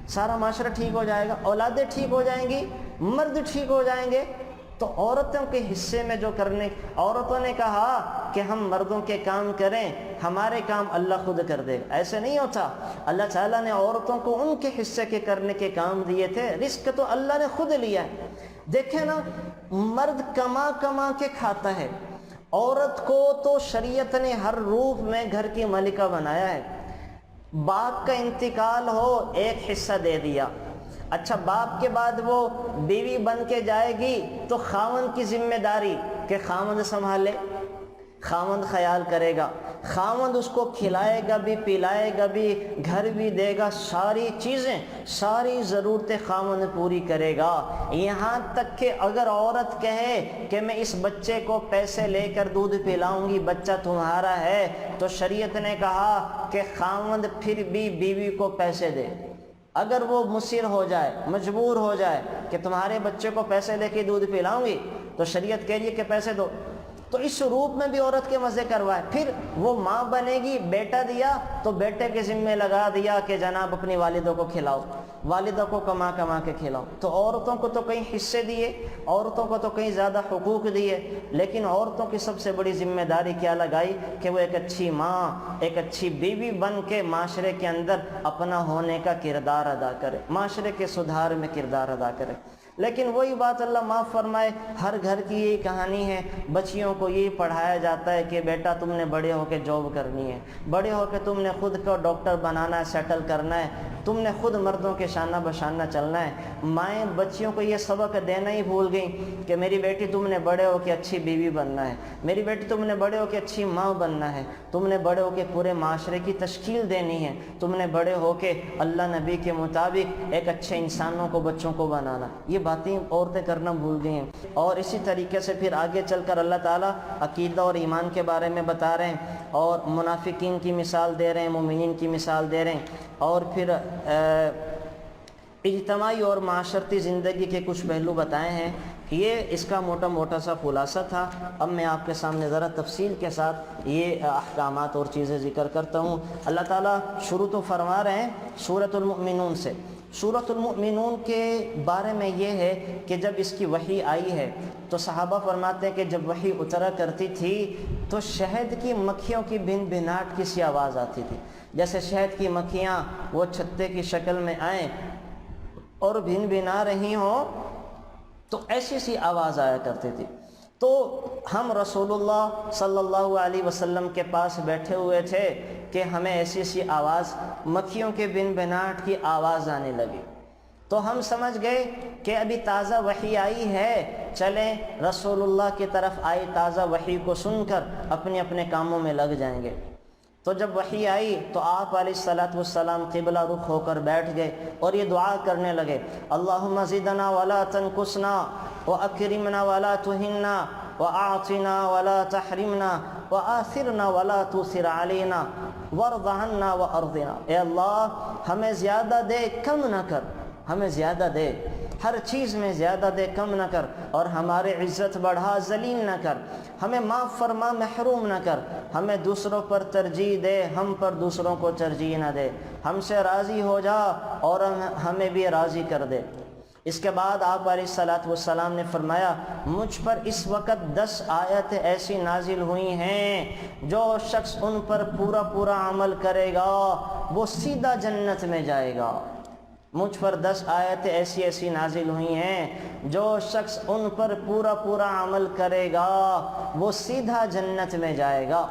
سارا معاشرہ ٹھیک ہو جائے گا، اولادیں ٹھیک ہو جائیں گی، مرد ٹھیک ہو جائیں گے۔ تو عورتوں کے حصے میں جو کرنے، عورتوں نے کہا کہ ہم مردوں کے کام کریں، ہمارے کام اللہ خود کر دے گا، ایسے نہیں ہوتا۔ اللہ تعالیٰ نے عورتوں کو ان کے حصے کے کرنے کے کام دیے تھے، رزق تو اللہ نے خود لیا ہے۔ دیکھیں نا، مرد کما کما کے کھاتا ہے، عورت کو تو شریعت نے ہر روپ میں گھر کی ملکہ بنایا ہے۔ باپ کا انتقال ہو ایک حصہ دے دیا، اچھا باپ کے بعد وہ بیوی بن کے جائے گی تو خاوند کی ذمہ داری کہ خاوند سنبھالے، خاوند خیال کرے گا، خاوند اس کو کھلائے گا بھی، پلائے گا بھی، گھر بھی دے گا، ساری چیزیں، ساری ضرورتیں خاوند پوری کرے گا۔ یہاں تک کہ اگر عورت کہے کہ میں اس بچے کو پیسے لے کر دودھ پلاؤں گی، بچہ تمہارا ہے، تو شریعت نے کہا کہ خاوند پھر بھی بیوی کو پیسے دے۔ اگر وہ مصر ہو جائے، مجبور ہو جائے کہ تمہارے بچے کو پیسے لے کے دودھ پلاؤں گی، تو شریعت کہہ رہی ہے کہ پیسے دو۔ تو اس روپ میں بھی عورت کے مزے کروائے۔ پھر وہ ماں بنے گی، بیٹا دیا تو بیٹے کے ذمہ لگا دیا کہ جناب اپنی والدوں کو کھلاؤ، والدہ کو کما کما کے کھلاؤ۔ تو عورتوں کو تو کئی حصے دیے، عورتوں کو تو کئی زیادہ حقوق دیے، لیکن عورتوں کی سب سے بڑی ذمہ داری کیا لگائی کہ وہ ایک اچھی ماں، ایک اچھی بیوی بن کے معاشرے کے اندر اپنا ہونے کا کردار ادا کرے، معاشرے کے سدھار میں کردار ادا کرے۔ لیکن وہی بات اللہ معاف فرمائے، ہر گھر کی یہی کہانی ہے، بچیوں کو یہی پڑھایا جاتا ہے کہ بیٹا تم نے بڑے ہو کے جاب کرنی ہے، بڑے ہو کے تم نے خود کو ڈاکٹر بنانا ہے، سیٹل کرنا ہے۔ تم نے خود مردوں کے شانہ بشانہ چلنا ہے۔ مائیں بچیوں کو یہ سبق دینا ہی بھول گئیں کہ میری بیٹی تم نے بڑے ہو کے اچھی بیوی بننا ہے، میری بیٹی تم نے بڑے ہو کے اچھی ماں بننا ہے، تم نے بڑے ہو کے پورے معاشرے کی تشکیل دینی ہے، تم نے بڑے ہو کے اللہ نبی کے مطابق ایک اچھے انسانوں کو بچوں کو بنانا۔ یہ باتیں عورتیں کرنا بھول گئی ہیں۔ اور اسی طریقے سے پھر آگے چل کر اللہ تعالیٰ عقیدہ اور ایمان کے بارے میں بتا رہے ہیں اور منافقین کی مثال دے رہے ہیں، مومنین کی مثال دے رہے ہیں، اور پھر اجتماعی اور معاشرتی زندگی کے کچھ پہلو بتائے ہیں۔ یہ اس کا موٹا سا خلاصہ تھا۔ اب میں آپ کے سامنے ذرا تفصیل کے ساتھ یہ احکامات اور چیزیں ذکر کرتا ہوں۔ اللہ تعالیٰ شروع تو فرما رہے ہیں سورۃ المؤمنون سے۔ سورۃ المؤمنون کے بارے میں یہ ہے کہ جب اس کی وحی آئی ہے تو صحابہ فرماتے ہیں کہ جب وحی اترا کرتی تھی تو شہد کی مکھیوں کی بن بناٹ کی سی آواز آتی تھی، جیسے شہد کی مکھیاں وہ چھتے کی شکل میں آئیں اور بن بنا رہی ہوں، تو ایسی سی آواز آیا کرتی تھی۔ تو ہم رسول اللہ صلی اللہ علیہ وسلم کے پاس بیٹھے ہوئے تھے کہ ہمیں ایسی سی آواز، مکھیوں کے بن بناٹ کی آواز آنے لگی، تو ہم سمجھ گئے کہ ابھی تازہ وحی آئی ہے، چلیں رسول اللہ کی طرف آئی تازہ وحی کو سن کر اپنے اپنے کاموں میں لگ جائیں گے۔ تو جب وحی آئی تو آپ علیہ السلام قبلہ رخ ہو کر بیٹھ گئے اور یہ دعا کرنے لگے، اللہم زدنا ولا تنقصنا واکرمنا ولا تہنا واعطنا ولا تحرمنا وآثرنا ولا تؤثر علینا وارض عنا وارضنا۔ اے اللہ ہمیں زیادہ دے کم نہ کر، ہمیں زیادہ دے، ہر چیز میں زیادہ دے کم نہ کر، اور ہمارے عزت بڑھا ذلیل نہ کر، ہمیں معاف فرما محروم نہ کر، ہمیں دوسروں پر ترجیح دے، ہم پر دوسروں کو ترجیح نہ دے، ہم سے راضی ہو جا اور ہمیں بھی راضی کر دے۔ اس کے بعد آپ علیہ السلام نے فرمایا، مجھ پر اس وقت 10 آیتیں ایسی نازل ہوئی ہیں جو شخص ان پر پورا عمل کرے گا وہ سیدھا جنت میں جائے گا۔ مجھ پر 10 آیتیں ایسی نازل ہوئی ہیں جو شخص ان پر پورا عمل کرے گا وہ سیدھا جنت میں جائے گا۔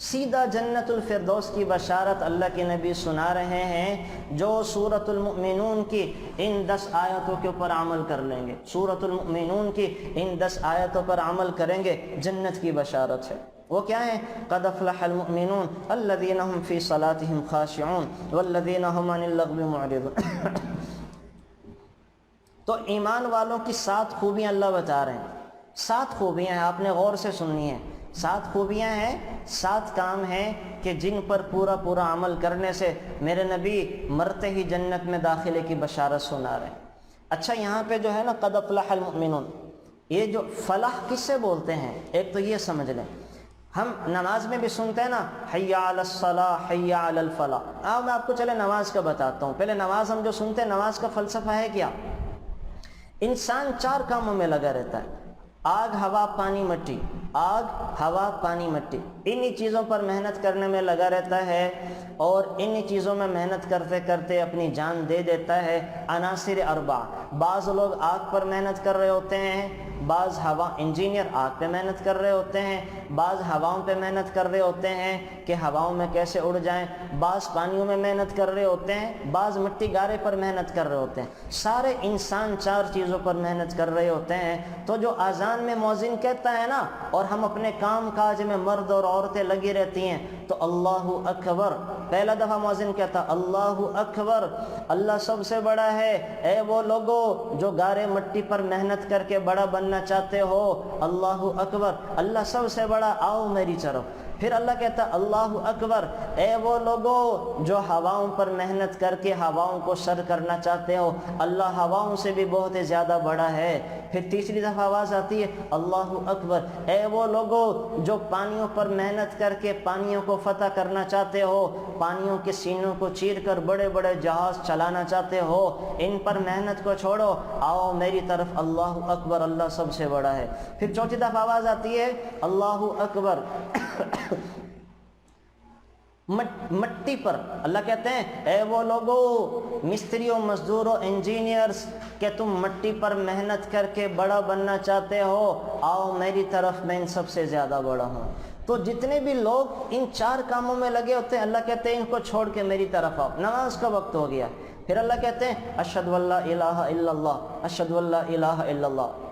سیدھا جنت الفردوس کی بشارت اللہ کے نبی سنا رہے ہیں جو سورۃ المؤمنون کی ان 10 آیتوں کے اوپر عمل کر لیں گے، سورۃ المؤمنون کی ان 10 آیتوں پر عمل کریں گے، جنت کی بشارت ہے۔ وہ کیا ہیں؟ قد افلح المؤمنون الذین هم فی صلاتهم خاشعون والذین هم عن اللغو معرضون۔ تو ایمان والوں کی 7 خوبیاں اللہ بتا رہے ہیں۔ 7 خوبیاں ہیں، آپ نے غور سے سننی ہیں۔ 7 خوبیاں ہیں، 7 کام ہیں کہ جن پر پورا عمل کرنے سے میرے نبی مرتے ہی جنت میں داخلے کی بشارت سنا رہے ہیں۔ اچھا یہاں پہ جو ہے نا قد افلح المؤمنون، یہ جو فلاح کس سے بولتے ہیں ایک تو یہ سمجھ لیں۔ ہم نماز میں بھی سنتے ہیں نا حی علی الصلاح حی علی الفلاح۔ میں آپ کو چلے نماز کا بتاتا ہوں۔ پہلے نماز ہم جو سنتے ہیں، نماز کا فلسفہ ہے کیا؟ انسان 4 کاموں میں لگا رہتا ہے، آگ ہوا پانی مٹی، آگ ہوا پانی مٹی، انہی چیزوں پر محنت کرنے میں لگا رہتا ہے، اور انہی چیزوں میں محنت کرتے کرتے اپنی جان دے دیتا ہے۔ عناصر 4، بعض لوگ آگ پر محنت کر رہے ہوتے ہیں، بعض ہوا انجینئر آگ پہ محنت کر رہے ہوتے ہیں، بعض ہواؤں پہ محنت کر رہے ہوتے ہیں کہ ہواؤں میں کیسے اڑ جائیں، بعض پانیوں میں محنت کر رہے ہوتے ہیں، بعض مٹی گارے پر محنت کر رہے ہوتے ہیں۔ سارے انسان 4 چیزوں پر محنت کر رہے ہوتے ہیں۔ تو جو اذان میں مؤذن کہتا ہے نا، اور ہم اپنے کام کاج میں مرد اور عورتیں لگی رہتی ہیں، تو اللہ اکبر، پہلا دفعہ مؤذن کہتا اللہ اکبر، اللہ سب سے بڑا ہے۔ اے وہ لوگو جو گارے مٹی پر محنت کر کے بڑا بننا چاہتے ہو، اللہ اکبر، اللہ سب سے بڑا، آؤ میری طرف۔ پھر اللہ کہتا اللہ اکبر، اے وہ لوگو جو ہواؤں پر محنت کر کے ہواؤں کو سر کرنا چاہتے ہو، اللہ ہواؤں سے بھی بہت زیادہ بڑا ہے۔ پھر تیسری دفعہ آواز آتی ہے اللہ اکبر، اے وہ لوگو جو پانیوں پر محنت کر کے پانیوں کو فتح کرنا چاہتے ہو، پانیوں کے سینوں کو چیر کر بڑے بڑے جہاز چلانا چاہتے ہو، ان پر محنت کو چھوڑو، آؤ میری طرف، اللہ اکبر، اللہ سب سے بڑا ہے۔ پھر چوتھی دفعہ آواز آتی ہے اللہ اکبر، مٹی پر اللہ کہتے ہیں اے وہ لوگو مستریوں مزدوروں انجینئرز کہ تم مٹی پر محنت کر کے بڑا بننا چاہتے ہو، آؤ میری طرف، میں ان سب سے زیادہ بڑا ہوں۔ تو جتنے بھی لوگ ان 4 کاموں میں لگے ہوتے ہیں اللہ کہتے ہیں ان کو چھوڑ کے میری طرف آؤ، نماز کا وقت ہو گیا، پھر اللہ کہتے ہیں اشہد ان لا الہ الا اللہ، اشہد ان لا الہ الا اللہ،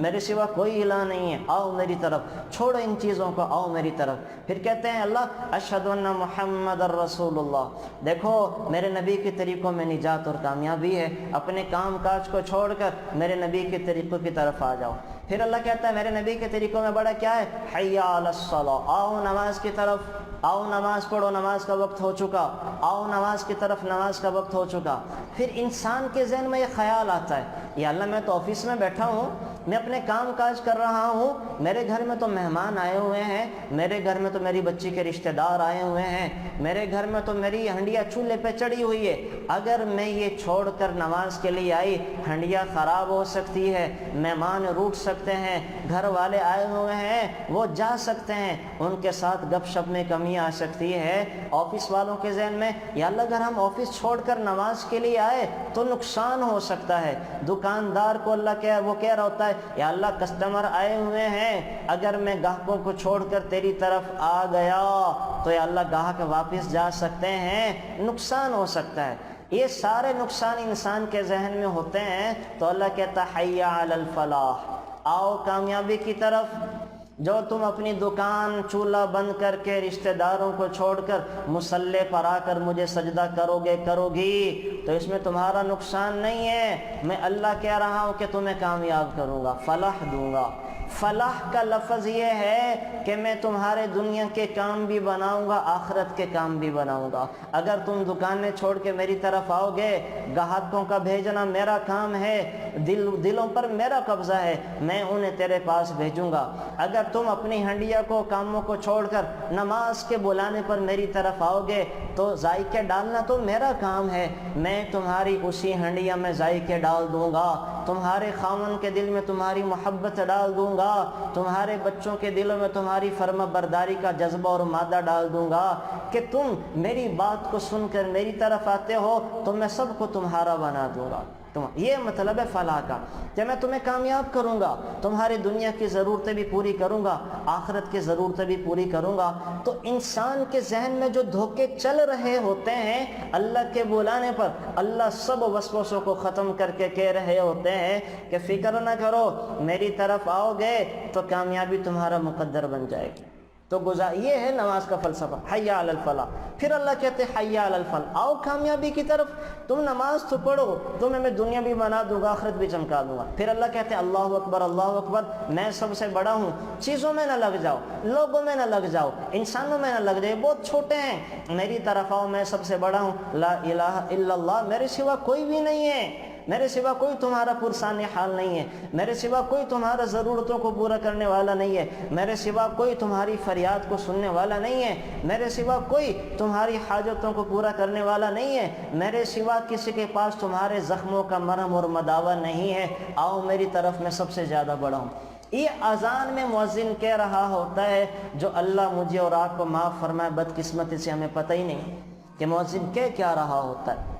میرے سوا کوئی الہ نہیں ہے، آؤ میری طرف، چھوڑو ان چیزوں کو، آؤ میری طرف۔ پھر کہتے ہیں اللہ اشہد ان محمد الرسول اللہ، دیکھو میرے نبی کے طریقوں میں نجات اور کامیابی ہے، اپنے کام کاج کو چھوڑ کر میرے نبی کے طریقوں کی طرف آ جاؤ۔ پھر اللہ کہتا ہے میرے نبی کے طریقوں میں بڑا کیا ہے، حی علی الصلاۃ، آؤ نماز کی طرف، آؤ نماز پڑھو، نماز کا وقت ہو چکا، آؤ نماز کی طرف، نماز کا وقت ہو چکا۔ پھر انسان کے ذہن میں یہ خیال آتا ہے، یا اللہ میں تو آفس میں بیٹھا ہوں، میں اپنے کام کاج کر رہا ہوں، میرے گھر میں تو مہمان آئے ہوئے ہیں، میرے گھر میں تو میری بچی کے رشتہ دار آئے ہوئے ہیں، میرے گھر میں تو میری ہنڈیا چولہے پہ چڑھی ہوئی ہے، اگر میں یہ چھوڑ کر نماز کے لیے آئی، ہنڈیا خراب ہو سکتی ہے، مہمان روٹ سکتے ہیں، گھر والے آئے ہوئے ہیں وہ جا سکتے ہیں، ان کے ساتھ گپ شپ میں کمی آ سکتی ہے۔ آفس والوں کے ذہن میں یا اللہ اگر ہم آفس چھوڑ کر نماز کے لیے آئے تو نقصان ہو سکتا ہے۔ دکاندار کو اللہ وہ کہہ رہا ہوتا ہے یا اللہ کسٹمر آئے ہوئے ہیں، اگر میں گاہکوں کو چھوڑ کر تیری طرف آ گیا تو یا اللہ گاہک واپس جا سکتے ہیں، نقصان ہو سکتا ہے۔ یہ سارے نقصان انسان کے ذہن میں ہوتے ہیں تو اللہ کہتا ہے حی علی الفلاح، آؤ کامیابی کی طرف۔ جو تم اپنی دکان چولہا بند کر کے رشتہ داروں کو چھوڑ کر مصلی پر آ کر مجھے سجدہ کرو گی تو اس میں تمہارا نقصان نہیں ہے، میں اللہ کہہ رہا ہوں کہ تمہیں کامیاب کروں گا، فلاح دوں گا۔ فلاح کا لفظ یہ ہے کہ میں تمہارے دنیا کے کام بھی بناؤں گا، آخرت کے کام بھی بناؤں گا۔ اگر تم دکانیں چھوڑ کے میری طرف آؤ گے، گاہکوں کا بھیجنا میرا کام ہے، دلوں پر میرا قبضہ ہے، میں انہیں تیرے پاس بھیجوں گا۔ اگر تم اپنی ہنڈیا کو کاموں کو چھوڑ کر نماز کے بلانے پر میری طرف آؤ گے تو ذائقے ڈالنا تو میرا کام ہے، میں تمہاری اسی ہنڈیا میں ذائقے ڈال دوں گا، تمہارے خاوند کے دل میں تمہاری محبت ڈال دوں گا، تمہارے بچوں کے دلوں میں تمہاری فرما برداری کا جذبہ اور مادہ ڈال دوں گا کہ تم میری بات کو سن کر میری طرف آتے ہو تو میں سب کو تمہارا بنا دوں گا۔ یہ مطلب ہے فلاح کا کہ میں تمہیں کامیاب کروں گا، تمہاری دنیا کی ضرورتیں بھی پوری کروں گا، آخرت کی ضرورتیں بھی پوری کروں گا۔ تو انسان کے ذہن میں جو دھوکے چل رہے ہوتے ہیں اللہ کے بلانے پر، اللہ سب وسوسوں کو ختم کر کے کہہ رہے ہوتے ہیں کہ فکر نہ کرو، میری طرف آؤ گے تو کامیابی تمہارا مقدر بن جائے گی۔ تو یہ ہے نماز کا فلسفہ، حی علی الفلاح۔ پھر اللہ کہتے ہیں حی علی الفلاح، آؤ کامیابی کی طرف، تم نماز تو پڑھو، تمہیں میں دنیا بھی بنا دوں گا، آخرت بھی چمکا دوں گا۔ پھر اللہ کہتے ہیں اللہ اکبر اللہ اکبر، میں سب سے بڑا ہوں، چیزوں میں نہ لگ جاؤ، لوگوں میں نہ لگ جاؤ، انسانوں میں نہ لگ جاؤ، بہت چھوٹے ہیں، میری طرف آؤ، میں سب سے بڑا ہوں، لا الہ الا اللہ، میرے سوا کوئی بھی نہیں ہے، میرے سوا کوئی تمہارا پرسان حال نہیں ہے، میرے سوا کوئی تمہارا ضرورتوں کو پورا کرنے والا نہیں ہے، میرے سوا کوئی تمہاری فریاد کو سننے والا نہیں ہے، میرے سوا کوئی تمہاری حاجتوں کو پورا کرنے والا نہیں ہے، میرے سوا کسی کے پاس تمہارے زخموں کا مرہم اور مداوا نہیں ہے، آؤ میری طرف، میں سب سے زیادہ بڑا ہوں۔ یہ اذان میں مؤذن کہہ رہا ہوتا ہے، جو اللہ مجھے اور آپ کو معاف فرمائے، بدقسمتی سے ہمیں پتہ ہی نہیں کہ مؤذن کیا رہا ہوتا ہے۔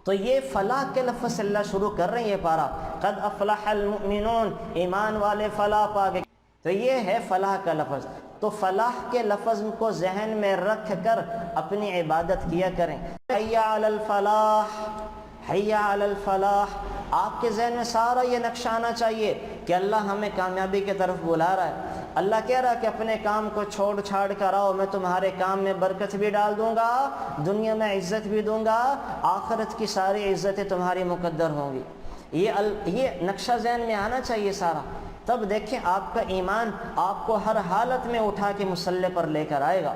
تو یہ فلاح کے لفظ سے اللہ شروع کر رہے ہیں یہ پارا، قد افلح المؤمنون، ایمان والے فلاح پا گئے، تو یہ ہے فلاح کا لفظ۔ تو فلاح کے لفظ کو ذہن میں رکھ کر اپنی عبادت کیا کریں۔ حی علی الفلاح، حی علی الفلاح، آپ کے ذہن میں سارا یہ نقشہ آنا چاہیے کہ اللہ ہمیں کامیابی کی طرف بلا رہا ہے۔ اللہ کہہ رہا ہے کہ اپنے کام کو چھوڑ چھاڑ کر آؤ، میں تمہارے کام میں برکت بھی ڈال دوں گا، دنیا میں عزت بھی دوں گا، آخرت کی ساری عزتیں تمہاری مقدر ہوں گی۔ یہ نقشہ ذہن میں آنا چاہیے سارا، تب دیکھیں آپ کا ایمان آپ کو ہر حالت میں اٹھا کے مصلی پر لے کر آئے گا،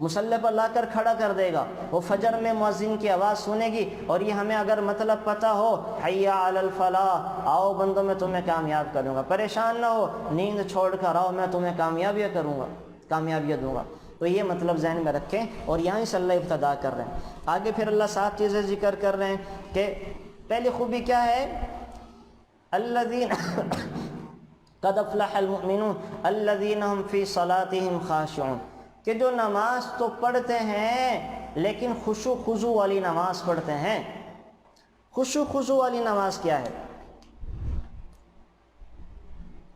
مصلی پر لا کر کھڑا کر دے گا۔ وہ فجر میں مؤذن کی آواز سنے گی، اور یہ ہمیں اگر مطلب پتہ ہو حی علی الفلاح، آؤ بندوں میں تمہیں کامیاب کروں گا، پریشان نہ ہو، نیند چھوڑ کر آؤ، میں تمہیں کامیابی کروں گا، کامیابی دوں گا۔ تو یہ مطلب ذہن میں رکھیں، اور یہاں سے اللہ ابتدا کر رہے ہیں۔ آگے پھر اللہ 7 چیزیں ذکر کر رہے ہیں کہ پہلی خوبی کیا ہے، الذین قد افلح المؤمنون الذین هم فی صلاتهم خاشعون، کہ جو نماز تو پڑھتے ہیں لیکن خشوع خضوع والی نماز پڑھتے ہیں۔ خشوع خضوع والی نماز کیا ہے؟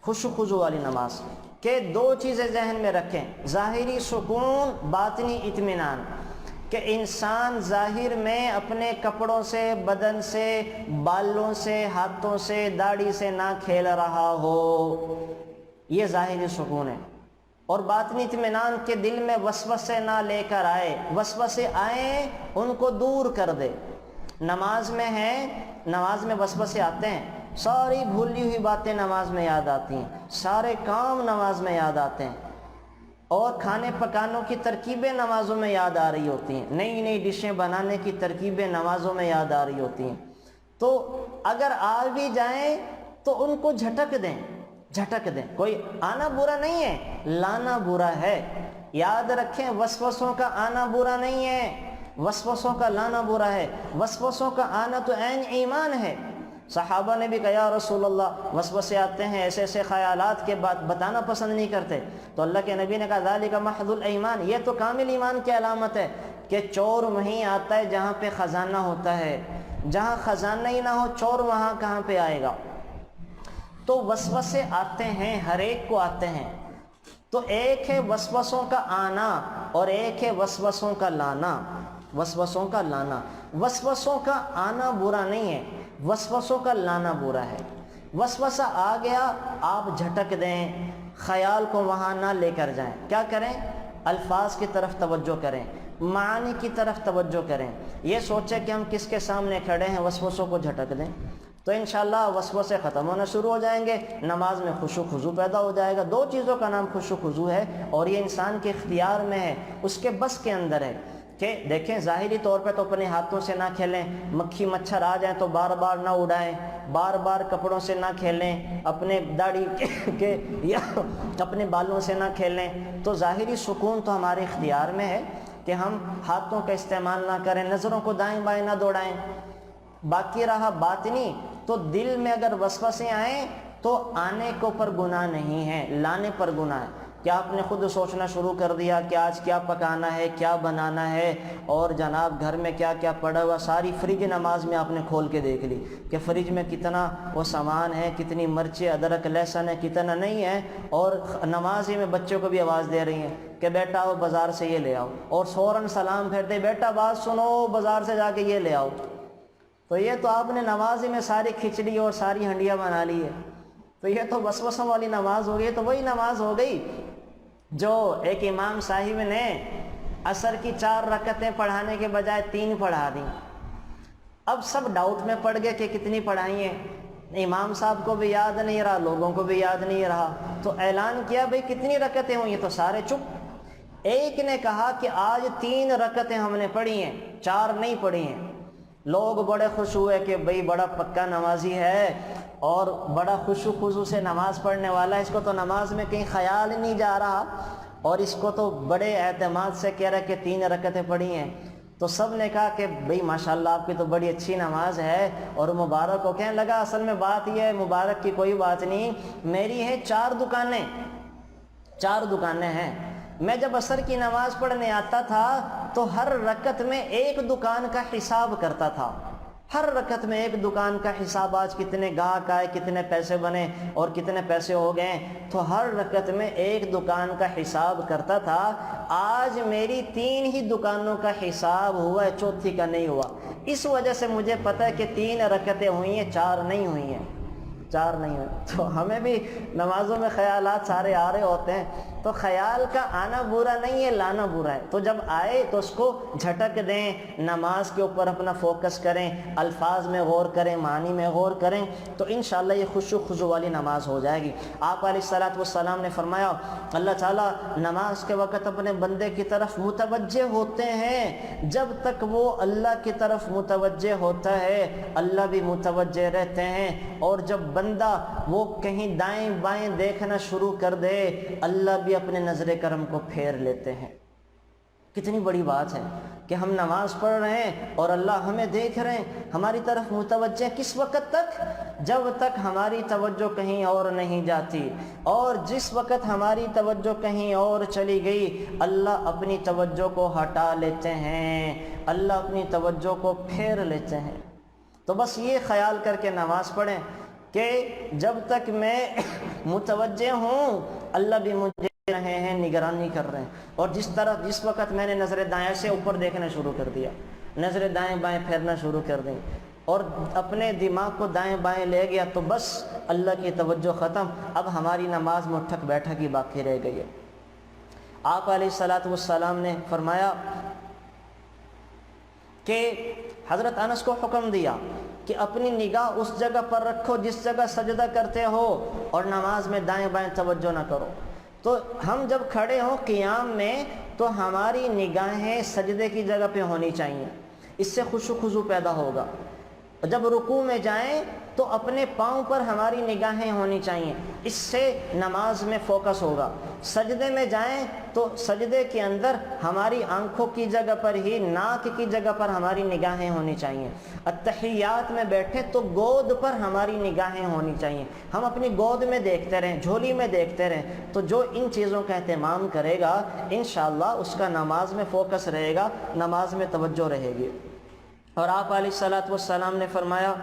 خشوع خضوع والی نماز کہ دو چیزیں ذہن میں رکھیں، ظاہری سکون، باطنی اطمینان، کہ انسان ظاہر میں اپنے کپڑوں سے، بدن سے، بالوں سے، ہاتھوں سے، داڑھی سے نہ کھیل رہا ہو، یہ ظاہری سکون ہے۔ اور باطنی اطمینان کے دل میں وسوسے نہ لے کر آئے، وسوسے آئیں ان کو دور کر دے۔ نماز میں ہیں، نماز میں وسوسے آتے ہیں، ساری بھولی ہوئی باتیں نماز میں یاد آتی ہیں، سارے کام نماز میں یاد آتے ہیں، اور کھانے پکانوں کی ترکیبیں نمازوں میں یاد آ رہی ہوتی ہیں، نئی نئی ڈشیں بنانے کی ترکیبیں نمازوں میں یاد آ رہی ہوتی ہیں۔ تو اگر آ بھی جائیں تو ان کو جھٹک دیں، جھٹک دیں۔ کوئی آنا برا نہیں ہے، لانا برا ہے۔ یاد رکھیں، وسوسوں کا آنا برا نہیں ہے، وسوسوں کا لانا برا ہے۔ وسوسوں کا آنا تو عین ایمان ہے۔ صحابہ نے بھی کہا یا رسول اللہ وسوسے آتے ہیں، ایسے ایسے خیالات کے بات بتانا پسند نہیں کرتے، تو اللہ کے نبی نے کہا ذالک محض الایمان، یہ تو کامل ایمان کی علامت ہے کہ چور وہیں آتا ہے جہاں پہ خزانہ ہوتا ہے، جہاں خزانہ ہی نہ ہو چور وہاں کہاں پہ آئے گا۔ تو وسوسے آتے ہیں، ہر ایک کو آتے ہیں۔ تو ایک ہے وسوسوں کا آنا اور ایک ہے وسوسوں کا لانا، وسوسوں کا لانا۔ وسوسوں کا آنا برا نہیں ہے، وسوسوں کا لانا برا ہے۔ وسوسہ آ گیا، آپ جھٹک دیں، خیال کو وہاں نہ لے کر جائیں۔ کیا کریں؟ الفاظ کی طرف توجہ کریں، معانی کی طرف توجہ کریں۔ یہ سوچیں کہ ہم کس کے سامنے کھڑے ہیں، وسوسوں کو جھٹک دیں تو انشاءاللہ وسوسے ختم ہونا شروع ہو جائیں گے، نماز میں خشوع خضوع پیدا ہو جائے گا۔ دو چیزوں کا نام خشوع خضوع ہے، اور یہ انسان کے اختیار میں ہے، اس کے بس کے اندر ہے۔ کہ دیکھیں ظاہری طور پہ تو اپنے ہاتھوں سے نہ کھیلیں، مکھی مچھر آ جائیں تو بار بار نہ اڑائیں، بار بار کپڑوں سے نہ کھیلیں، اپنے داڑھی کے یا اپنے بالوں سے نہ کھیلیں۔ تو ظاہری سکون تو ہمارے اختیار میں ہے کہ ہم ہاتھوں کا استعمال نہ کریں، نظروں کو دائیں بائیں نہ دوڑائیں۔ باقی رہا باطنی، تو دل میں اگر وسوسے آئیں تو آنے کے اوپر گناہ نہیں ہے، لانے پر گناہ ہے۔ کیا آپ نے خود سوچنا شروع کر دیا کہ آج کیا پکانا ہے، کیا بنانا ہے، اور جناب گھر میں کیا کیا پڑا ہوا، ساری فریج نماز میں آپ نے کھول کے دیکھ لی کہ فریج میں کتنا وہ سامان ہے، کتنی مرچیں، ادرک، لہسن ہے، کتنا نہیں ہے، اور نماز ہی میں بچوں کو بھی آواز دے رہی ہیں کہ بیٹا آؤ بازار سے یہ لے آؤ، اور فوراً سلام پھیرتے بیٹا بات سنو بازار سے جا کے یہ لے آؤ۔ تو یہ تو آپ نے نماز ہی میں ساری کھچڑی اور ساری ہنڈیاں بنا لی ہے، تو یہ تو وسوسوں والی نماز ہو گئی۔ تو وہی نماز ہو گئی جو ایک امام صاحب نے عصر کی 4 رکعتیں پڑھانے کے بجائے 3 پڑھا دیں۔ اب سب ڈاؤٹ میں پڑ گئے کہ کتنی پڑھائی ہیں، امام صاحب کو بھی یاد نہیں رہا، لوگوں کو بھی یاد نہیں رہا، تو اعلان کیا بھئی کتنی رکعتیں ہوئی ہیں، تو سارے چپ۔ ایک نے کہا کہ آج 3 رکعتیں ہم نے پڑھی ہیں، 4 نہیں پڑھی ہیں۔ لوگ بڑے خوش ہوئے کہ بھئی بڑا پکا نمازی ہے اور بڑا خشوع خضوع سے نماز پڑھنے والا ہے، اس کو تو نماز میں کہیں خیال ہی نہیں جا رہا، اور اس کو تو بڑے اعتماد سے کہہ رہا کہ 3 رکعتیں پڑھی ہیں۔ تو سب نے کہا کہ بھئی ماشاءاللہ آپ کی تو بڑی اچھی نماز ہے اور مبارک ہو۔ کہنے لگا اصل میں بات یہ ہے، مبارک کی کوئی بات نہیں، میری ہے 4 دکانیں، 4 دکانیں ہیں۔ میں جب عصر کی نماز پڑھنے آتا تھا تو ہر رکعت میں 1 دکان کا حساب کرتا تھا، ہر رکعت میں 1 دکان کا حساب، آج کتنے گاہک آئے، کتنے پیسے بنے اور کتنے پیسے ہو گئے، تو ہر رکعت میں 1 دکان کا حساب کرتا تھا۔ آج میری 3 ہی دکانوں کا حساب ہوا ہے، چوتھی کا نہیں ہوا۔ اس وجہ سے مجھے پتہ ہے کہ 3 رکعتیں ہوئی ہیں، 4 نہیں ہوئی ہیں، 4 نہیں ہوئی۔ تو ہمیں بھی نمازوں میں خیالات سارے آ رہے ہوتے ہیں، تو خیال کا آنا برا نہیں ہے، لانا برا ہے۔ تو جب آئے تو اس کو جھٹک دیں، نماز کے اوپر اپنا فوکس کریں، الفاظ میں غور کریں، معنی میں غور کریں، تو انشاءاللہ یہ خشوع خضوع والی نماز ہو جائے گی۔ آپ علیہ السلام نے فرمایا اللہ تعالیٰ نماز کے وقت اپنے بندے کی طرف متوجہ ہوتے ہیں، جب تک وہ اللہ کی طرف متوجہ ہوتا ہے اللہ بھی متوجہ رہتے ہیں، اور جب بندہ وہ کہیں دائیں بائیں دیکھنا شروع کر دے اللہ بھی اپنے نظر کرم کو پھیر لیتے ہیں۔ کتنی بڑی بات ہے کہ ہم نماز پڑھ رہے ہیں اور اللہ ہمیں دیکھ رہے ہیں، ہماری طرف متوجہ۔ کس وقت تک؟ جب تک ہماری توجہ کہیں اور نہیں جاتی، اور جس وقت ہماری توجہ کہیں اور چلی گئی اللہ اپنی توجہ کو ہٹا لیتے ہیں، اللہ اپنی توجہ کو پھیر لیتے ہیں۔ تو بس یہ خیال کر کے نماز پڑھیں کہ جب تک میں متوجہ ہوں اللہ بھی مجھے رہے ہیں، نگرانی کر رہے ہیں. اور جس وقت میں نے نظر دائیں سے اوپر دیکھنا شروع کر دیا، نظر دائیں بائیں پھیرنا شروع کر دیں اور اپنے دماغ کو دائیں بائیں لے گیا تو بس اللہ کی توجہ ختم. اب ہماری نماز میں اٹھک بیٹھک ہی باقی رہ گئی ہے. آپ علیہ الصلوۃ والسلام نے فرمایا کہ حضرت انس کو حکم دیا کہ اپنی نگاہ اس جگہ پر رکھو جس جگہ سجدہ کرتے ہو اور نماز میں دائیں بائیں توجہ نہ کرو. تو ہم جب کھڑے ہوں قیام میں تو ہماری نگاہیں سجدے کی جگہ پہ ہونی چاہیے، اس سے خشوع خضوع پیدا ہوگا. جب رکوع میں جائیں تو اپنے پاؤں پر ہماری نگاہیں ہونی چاہیے، اس سے نماز میں فوکس ہوگا. سجدے میں جائیں تو سجدے کے اندر ہماری آنکھوں کی جگہ پر ہی، ناک کی جگہ پر ہماری نگاہیں ہونی چاہیے. اتحیات میں بیٹھے تو گود پر ہماری نگاہیں ہونی چاہیے. ہم اپنی گود میں دیکھتے رہیں، جھولی میں دیکھتے رہیں، تو جو ان چیزوں کا اہتمام کرے گا انشاءاللہ اس کا نماز میں فوکس رہے گا، نماز میں توجہ رہے گی. اور آپ علیہ الصلوۃ والسلام نے فرمایا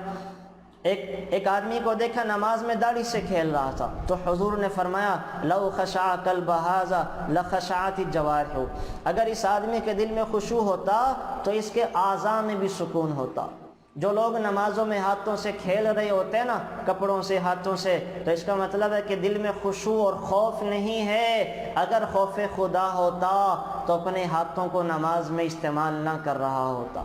ایک آدمی کو دیکھا نماز میں داڑھی سے کھیل رہا تھا تو حضور نے فرمایا لو خشع قلب ھذا لخشعت الجوارح، اگر اس آدمی کے دل میں خشوع ہوتا تو اس کے اعضاء میں بھی سکون ہوتا. جو لوگ نمازوں میں ہاتھوں سے کھیل رہے ہوتے ہیں نا، کپڑوں سے، ہاتھوں سے، تو اس کا مطلب ہے کہ دل میں خشوع اور خوف نہیں ہے. اگر خوف خدا ہوتا تو اپنے ہاتھوں کو نماز میں استعمال نہ کر رہا ہوتا،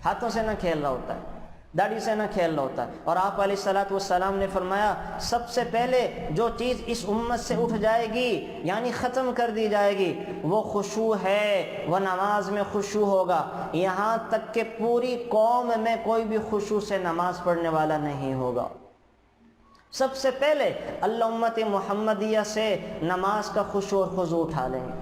ہاتھوں سے نہ کھیل رہا ہوتا ہے، داڑھی سے نہ کھیل رہا ہوتا ہے. اور آپ علیہ الصلوۃ والسلام نے فرمایا سب سے پہلے جو چیز اس امت سے اٹھ جائے گی یعنی ختم کر دی جائے گی وہ خشوع ہے، وہ نماز میں خشوع ہوگا. یہاں تک کہ پوری قوم میں کوئی بھی خشوع سے نماز پڑھنے والا نہیں ہوگا. سب سے پہلے اللہ امت محمدیہ سے نماز کا خشوع اور خضوع اٹھا لیں گے.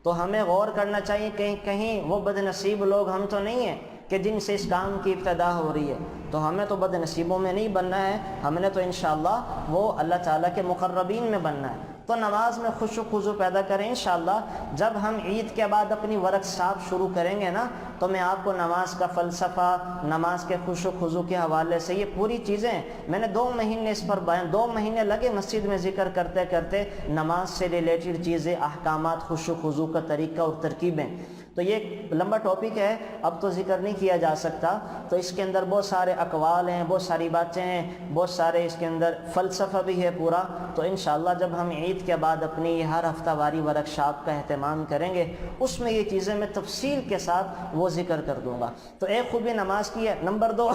تو ہمیں غور کرنا چاہیے کہیں وہ بد نصیب لوگ ہم تو نہیں ہیں کہ جن سے اس کام کی ابتدا ہو رہی ہے. تو ہمیں تو بد نصیبوں میں نہیں بننا ہے، ہم نے تو انشاءاللہ وہ اللہ تعالیٰ کے مقربین میں بننا ہے. تو نماز میں خشوع خضوع پیدا کریں انشاءاللہ. جب ہم عید کے بعد اپنی ورکشاپ شروع کریں گے نا تو میں آپ کو نماز کا فلسفہ، نماز کے خشوع خضوع کے حوالے سے یہ پوری چیزیں میں نے 2 مہینے اس پر 2 مہینے لگے مسجد میں ذکر کرتے کرتے نماز سے ریلیٹڈ چیزیں، احکامات، خشوع خضوع کا طریقہ اور ترکیبیں. تو یہ ایک لمبا ٹاپک ہے، اب تو ذکر نہیں کیا جا سکتا. تو اس کے اندر بہت سارے اقوال ہیں، بہت ساری باتیں ہیں، بہت سارے اس کے اندر فلسفہ بھی ہے پورا. تو انشاءاللہ جب ہم عید کے بعد اپنی یہ ہر ہفتہ واری ورکشاپ کا اہتمام کریں گے اس میں یہ چیزیں میں تفصیل کے ساتھ وہ ذکر کر دوں گا. تو ایک خوبی نماز کی ہے. نمبر 2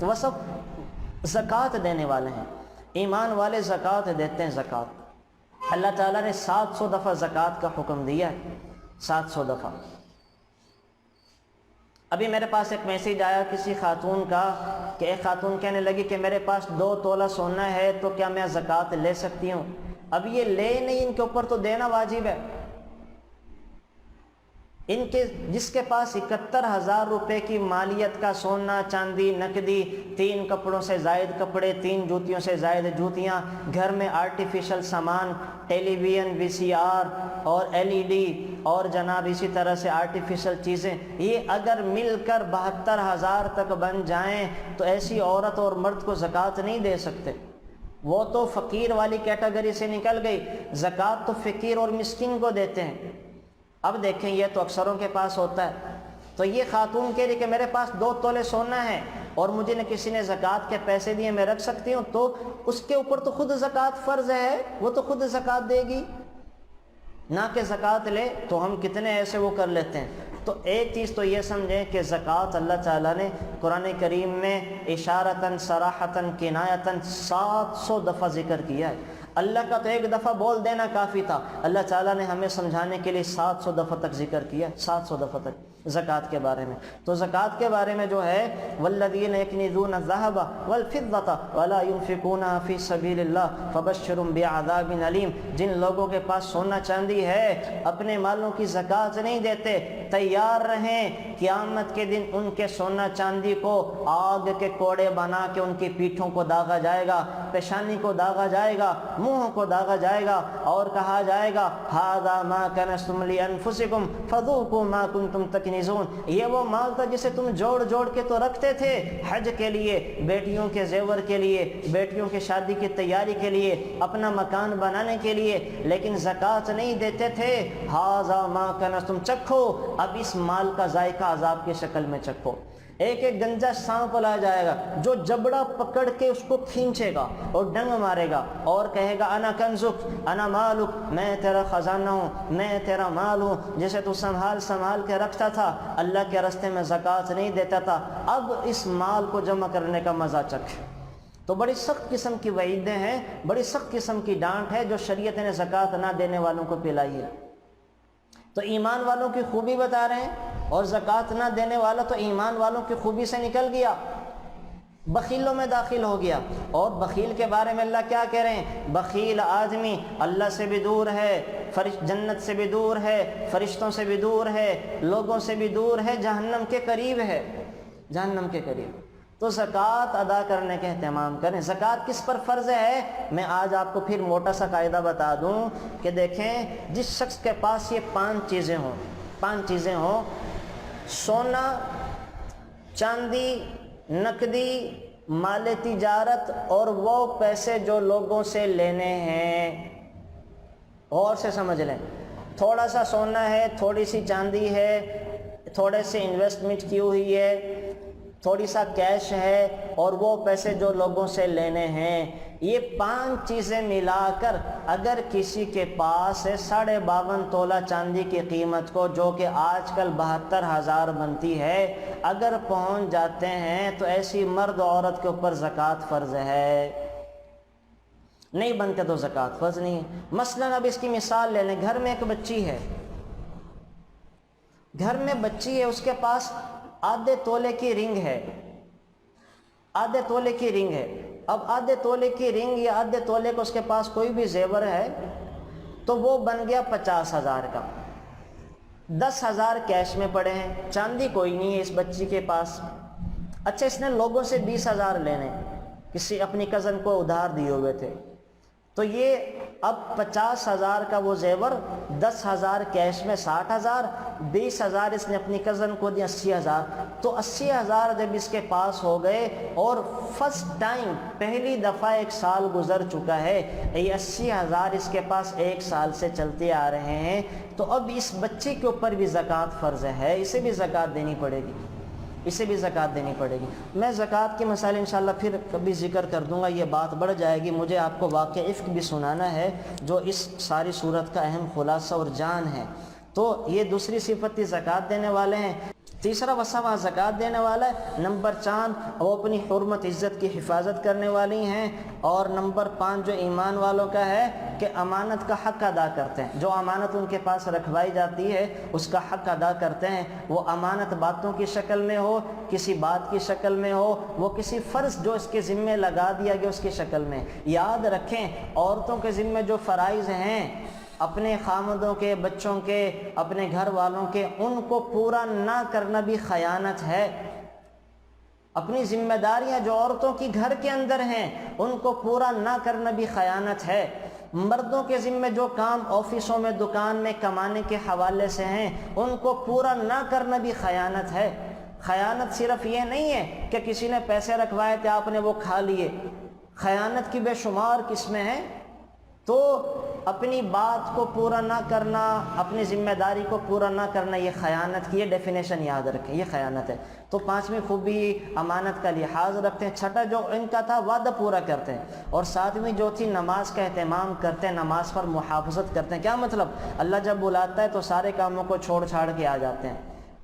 وہ سب زکوٰۃ دینے والے ہیں، ایمان والے زکوٰۃ دیتے ہیں. زکوٰۃ اللہ تعالیٰ نے 700 دفعہ زکوٰۃ کا حکم دیا ہے، 700 دفعہ. ابھی میرے پاس ایک میسیج آیا کسی خاتون کا کہ ایک خاتون کہنے لگی کہ میرے پاس 2 تولہ سونا ہے تو کیا میں زکوٰۃ لے سکتی ہوں؟ اب یہ لے نہیں، ان کے اوپر تو دینا واجب ہے. ان کے جس کے پاس 71,000 روپے کی مالیت کا سونا، چاندی، نقدی، 3 کپڑوں سے زائد کپڑے، 3 جوتیوں سے زائد جوتیاں، گھر میں آرٹیفیشل سامان، ٹیلی ویژن، VCR اور LED اور جناب اسی طرح سے آرٹیفیشل چیزیں، یہ اگر مل کر 72,000 تک بن جائیں تو ایسی عورت اور مرد کو زکوٰۃ نہیں دے سکتے. وہ تو فقیر والی کیٹیگری سے نکل گئی. زکوٰۃ تو فقیر اور مسکین کو دیتے ہیں. اب دیکھیں یہ تو اکثروں کے پاس ہوتا ہے. تو یہ خاتون کہہ رہی کہ میرے پاس 2 تولے سونا ہے اور مجھے نہ کسی نے زکوٰۃ کے پیسے دیے، میں رکھ سکتی ہوں؟ تو اس کے اوپر تو خود زکوٰۃ فرض ہے، وہ تو خود زکوٰۃ دے گی، نہ کہ زکوٰۃ لے. تو ہم کتنے ایسے وہ کر لیتے ہیں. تو ایک چیز تو یہ سمجھیں کہ زکوٰۃ اللہ تعالیٰ نے قرآن کریم میں اشارتاً، صراحتاً، کنایتاً 700 دفعہ ذکر کیا ہے. اللہ کا تو 1 دفعہ بول دینا کافی تھا، اللہ تعالیٰ نے ہمیں سمجھانے کے لیے 700 دفعہ تک ذکر کیا، 700 دفعہ تک زکوٰۃ کے بارے میں. تو زکوٰۃ کے بارے میں جو ہے والذین یکنزون الذھب والفضة ولا ينفقونها فی سبیل اللہ فبشرهم بعذاب علیم، جن لوگوں کے پاس سونا چاندی ہے اپنے مالوں کی زکوٰۃ نہیں دیتے، تیار رہیں قیامت کے دن ان کے سونا چاندی کو آگ کے کوڑے بنا کے ان کی پیٹھوں کو داغا جائے گا، پیشانی کو داغا جائے گا، منہ کو داغا جائے گا، اور کہا جائے گا ھذا ما کنزتم لانفسکم فذوقوا ما کنتم تکنزون، یہ وہ مال تھا جسے تم جوڑ جوڑ کے تو رکھتے تھے حج کے لیے، بیٹیوں کے زیور کے لیے، بیٹیوں کی شادی کی تیاری کے لیے، اپنا مکان بنانے کے لیے، لیکن زکوٰۃ نہیں دیتے تھے۔ ھذا ما کنزتم، چکھو اب اس مال کا ذائقہ عذاب کی شکل میں چکھو۔ ایک ایک گنجا سانپ لایا جائے گا جو جبڑا پکڑ کے اس کو کھینچے گا اور ڈنگ مارے گا اور کہے گا انا کنزک انا مالک، میں تیرا خزانہ ہوں، میں تیرا مال ہوں، جسے تو سنبھال کے رکھتا تھا، اللہ کے راستے میں زکوٰۃ نہیں دیتا تھا، اب اس مال کو جمع کرنے کا مزہ چکھ۔ تو بڑی سخت قسم کی وعیدیں ہیں، بڑی سخت قسم کی ڈانٹ ہے جو شریعت نے زکوٰۃ نہ دینے والوں کو پلائی ہے۔ تو ایمان والوں کی خوبی بتا رہے ہیں، اور زکوٰۃ نہ دینے والا تو ایمان والوں کی خوبی سے نکل گیا، بخیلوں میں داخل ہو گیا۔ اور بخیل کے بارے میں اللہ کیا کہہ رہے ہیں؟ بخیل آدمی اللہ سے بھی دور ہے، جنت سے بھی دور ہے، فرشتوں سے بھی دور ہے، لوگوں سے بھی دور ہے، جہنم کے قریب ہے، جہنم کے قریب۔ تو زکوٰۃ ادا کرنے کا اہتمام کریں۔ زکوٰۃ کس پر فرض ہے؟ میں آج آپ کو پھر موٹا سا قاعدہ بتا دوں کہ دیکھیں، جس شخص کے پاس یہ پانچ چیزیں ہوں، سونا، چاندی، نقدی، مال تجارت، اور وہ پیسے جو لوگوں سے لینے ہیں، غور سے سمجھ لیں، تھوڑا سا سونا ہے، تھوڑی سی چاندی ہے، تھوڑے سے انویسٹمنٹ کی ہوئی ہے، تھوڑی سا کیش ہے، اور وہ پیسے جو لوگوں سے لینے ہیں، یہ پانچ چیزیں ملا کر اگر کسی کے پاس 52.5 تولہ چاندی کی قیمت کو، جو کہ آج کل 72,000 بنتی ہے، اگر پہنچ جاتے ہیں تو ایسی مرد عورت کے اوپر زکوٰۃ فرض ہے۔ نہیں بنتے تو زکوٰۃ فرض نہیں ہے۔ مثلاً اب اس کی مثال لے لیں، گھر میں ایک بچی ہے، اس کے پاس آدھے تولے کی رنگ ہے، اب آدھے تولے کی رنگ یا آدھے تولے کو اس کے پاس کوئی بھی زیور ہے تو وہ بن گیا 50,000 کا۔ 10,000 کیش میں پڑے ہیں، چاندی کوئی نہیں ہے اس بچی کے پاس۔ اچھا، اس نے لوگوں سے 20,000 لینے، کسی اپنی کزن کو ادھار دیے ہوئے تھے، تو یہ اب 50,000 کا وہ زیور، 10,000 کیش میں 60,000، 20,000 اس نے اپنی کزن کو دیا، 80,000۔ تو 80,000 جب اس کے پاس ہو گئے اور فرسٹ ٹائم پہلی دفعہ 1 سال گزر چکا ہے، یہ 80,000 اس کے پاس 1 سال سے چلتے آ رہے ہیں، تو اب اس بچے کے اوپر بھی زکوٰۃ فرض ہے، اسے بھی زکوٰۃ دینی پڑے گی۔ میں زکوٰۃ کی مسائل انشاءاللہ پھر کبھی ذکر کر دوں گا، یہ بات بڑھ جائے گی۔ مجھے آپ کو واقعہ افک بھی سنانا ہے جو اس ساری صورت کا اہم خلاصہ اور جان ہے۔ تو یہ دوسری صفت زکوٰۃ دینے والے ہیں۔ تیسرا وصف زکوٰۃ دینے والا ہے، نمبر 4 وہ اپنی حرمت عزت کی حفاظت کرنے والی ہیں، اور نمبر 5 جو ایمان والوں کا ہے کہ امانت کا حق ادا کرتے ہیں، جو امانت ان کے پاس رکھوائی جاتی ہے اس کا حق ادا کرتے ہیں، وہ امانت باتوں کی شکل میں ہو، کسی بات کی شکل میں ہو، وہ کسی فرض جو اس کے ذمے لگا دیا گیا اس کی شکل میں۔ یاد رکھیں، عورتوں کے ذمے جو فرائض ہیں، اپنے خامدوں کے، بچوں کے، اپنے گھر والوں کے، ان کو پورا نہ کرنا بھی خیانت ہے۔ اپنی ذمہ داریاں جو عورتوں کی گھر کے اندر ہیں ان کو پورا نہ کرنا بھی خیانت ہے۔ مردوں کے ذمہ جو کام آفسوں میں، دکان میں کمانے کے حوالے سے ہیں ان کو پورا نہ کرنا بھی خیانت ہے۔ خیانت صرف یہ نہیں ہے کہ کسی نے پیسے رکھوائے تھے آپ نے وہ کھا لیے، خیانت کی بے شمار قسمیں ہیں۔ تو اپنی بات کو پورا نہ کرنا، اپنی ذمہ داری کو پورا نہ کرنا، یہ خیانت کی یہ ڈیفینیشن یاد رکھیں، یہ خیانت ہے۔ تو 5ویں خوبی امانت کا لحاظ رکھتے ہیں۔ چھٹا جو ان کا تھا وعدہ پورا کرتے ہیں، اور 7ویں جو تھی نماز کا اہتمام کرتے ہیں، نماز پر محافظت کرتے ہیں۔ کیا مطلب؟ اللہ جب بلاتا ہے تو سارے کاموں کو چھوڑ چھاڑ کے آ جاتے ہیں،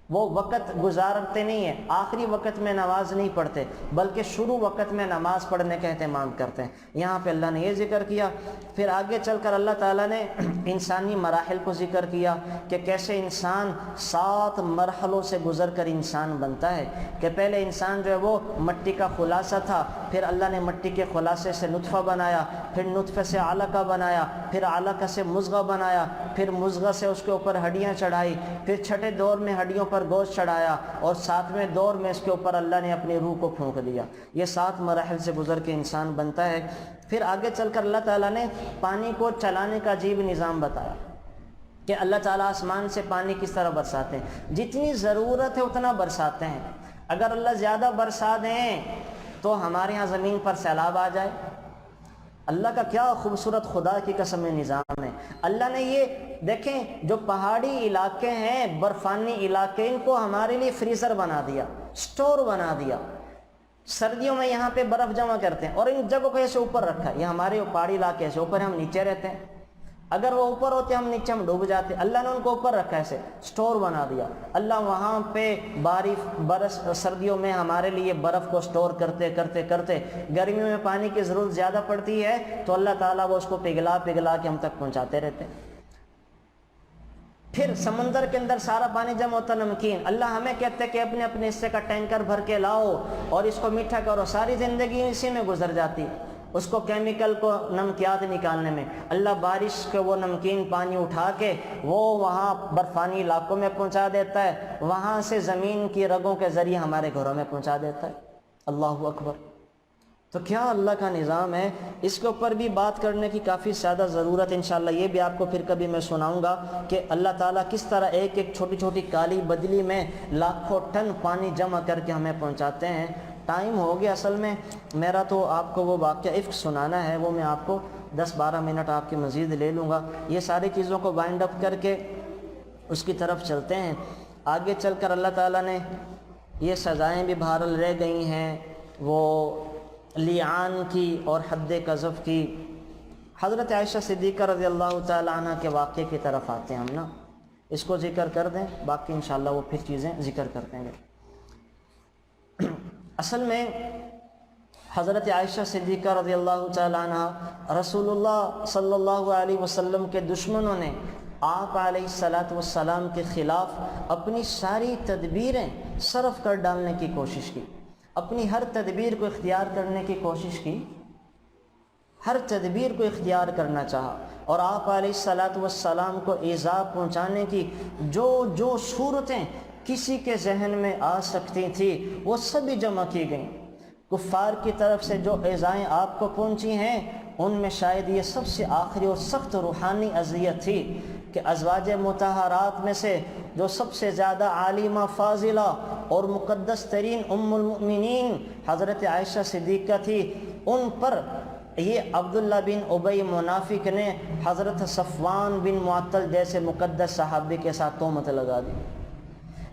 وہ وقت گزارتے نہیں ہیں، آخری وقت میں نماز نہیں پڑھتے بلکہ شروع وقت میں نماز پڑھنے کا اہتمام کرتے ہیں۔ یہاں پہ اللہ نے یہ ذکر کیا، پھر آگے چل کر اللہ تعالیٰ نے انسانی مراحل کو ذکر کیا کہ کیسے انسان 7 مرحلوں سے گزر کر انسان بنتا ہے، کہ پہلے انسان جو ہے وہ مٹی کا خلاصہ تھا، پھر اللہ نے مٹی کے خلاصے سے نطفہ بنایا، پھر نطفے سے علقہ بنایا، پھر علقہ سے مضغہ بنایا، پھر مضغہ سے اس کے اوپر ہڈیاں چڑھائی، پھر چھٹے دور میں ہڈیوں پر گوشت چڑھایا، اور ساتویں دور میں اس کے اوپر اللہ نے اپنی روح کو پھونک دیا۔ یہ 7 مراحل سے گزر کے انسان بنتا ہے۔ پھر آگے چل کر اللہ تعالیٰ نے پانی کو چلانے کا عجیب نظام بتایا کہ اللہ تعالیٰ آسمان سے پانی کس طرح برساتے ہیں، جتنی ضرورت ہے اتنا برساتے ہیں۔ اگر اللہ زیادہ برسا دیں تو ہمارے ہاں زمین پر سیلاب آ جائے۔ اللہ کا کیا خوبصورت، خدا کی قسم نظام ہے۔ اللہ نے یہ دیکھیں، جو پہاڑی علاقے ہیں، برفانی علاقے، ان کو ہمارے لیے فریزر بنا دیا، سٹور بنا دیا۔ سردیوں میں یہاں پہ برف جمع کرتے ہیں اور ان جگہوں کو ایسے اوپر رکھا ہے۔ یہ ہمارے پہاڑی علاقے ایسے اوپر، ہم نیچے رہتے ہیں۔ اگر وہ اوپر ہوتے ہم نیچے، ہم ڈوب جاتے۔ اللہ نے ان کو اوپر رکھا ہے، ایسے سٹور بنا دیا۔ اللہ وہاں پہ برس سردیوں میں ہمارے لیے برف کو سٹور کرتے کرتے کرتے گرمیوں میں پانی کی ضرورت زیادہ پڑتی ہے تو اللہ تعالیٰ وہ اس کو پگھلا پگھلا کے ہم تک پہنچاتے رہتے ہیں۔ پھر سمندر کے اندر سارا پانی جمع ہوتا نمکین، اللہ ہمیں کہتے کہ اپنے اپنے حصے کا ٹینکر بھر کے لاؤ اور اس کو میٹھا کرو، ساری زندگی اسی میں گزر جاتی، اس کو کیمیکل کو نمکیات نکالنے میں۔ اللہ بارش کے وہ نمکین پانی اٹھا کے وہ وہاں برفانی علاقوں میں پہنچا دیتا ہے، وہاں سے زمین کی رگوں کے ذریعے ہمارے گھروں میں پہنچا دیتا ہے۔ اللہ اکبر! تو کیا اللہ کا نظام ہے، اس کے اوپر بھی بات کرنے کی کافی زیادہ ضرورت ہے۔ انشاءاللہ یہ بھی آپ کو پھر کبھی میں سناؤں گا کہ اللہ تعالیٰ کس طرح ایک ایک چھوٹی چھوٹی کالی بدلی میں لاکھوں ٹن پانی جمع کر کے ہمیں پہنچاتے ہیں۔ ٹائم ہو گیا اصل میں میرا، تو آپ کو وہ واقعہ افک سنانا ہے، وہ میں آپ کو 10-12 منٹ آپ کے مزید لے لوں گا۔ یہ ساری چیزوں کو وائنڈ اپ کر کے اس کی طرف چلتے ہیں۔ آگے چل کر اللہ تعالیٰ نے یہ سزائیں بھی بہرحال رہ گئی ہیں، وہ لیعان کی اور حد قذف کی۔ حضرت عائشہ صدیقہ رضی اللہ تعالی عنہ کے واقعے کی طرف آتے ہیں ہم نا، اس کو ذکر کر دیں، باقی انشاءاللہ وہ پھر چیزیں ذکر کر دیں گے۔ اصل میں حضرت عائشہ صدیقہ رضی اللہ تعالی عنہ رسول اللہ صلی اللہ علیہ وسلم کے دشمنوں نے آپ علیہ السلام کے خلاف اپنی ساری تدبیریں صرف کر ڈالنے کی کوشش کی، اپنی ہر تدبیر کو اختیار کرنے کی کوشش کی، ہر تدبیر کو اختیار کرنا چاہا، اور آپ علیہ السلام کو ایذا پہنچانے کی جو صورتیں کسی کے ذہن میں آ سکتی تھی وہ سبھی جمع کی گئیں۔ کفار کی طرف سے جو ایذائیں آپ کو پہنچی ہیں ان میں شاید یہ سب سے آخری اور سخت روحانی اذیت تھی کہ ازواج مطہرات میں سے جو سب سے زیادہ عالمہ فاضلہ اور مقدس ترین ام المؤمنین حضرت عائشہ صدیقہ تھی، ان پر یہ عبداللہ بن ابی منافق نے حضرت صفوان بن معطل جیسے مقدس صحابی کے ساتھ تہمت لگا دی۔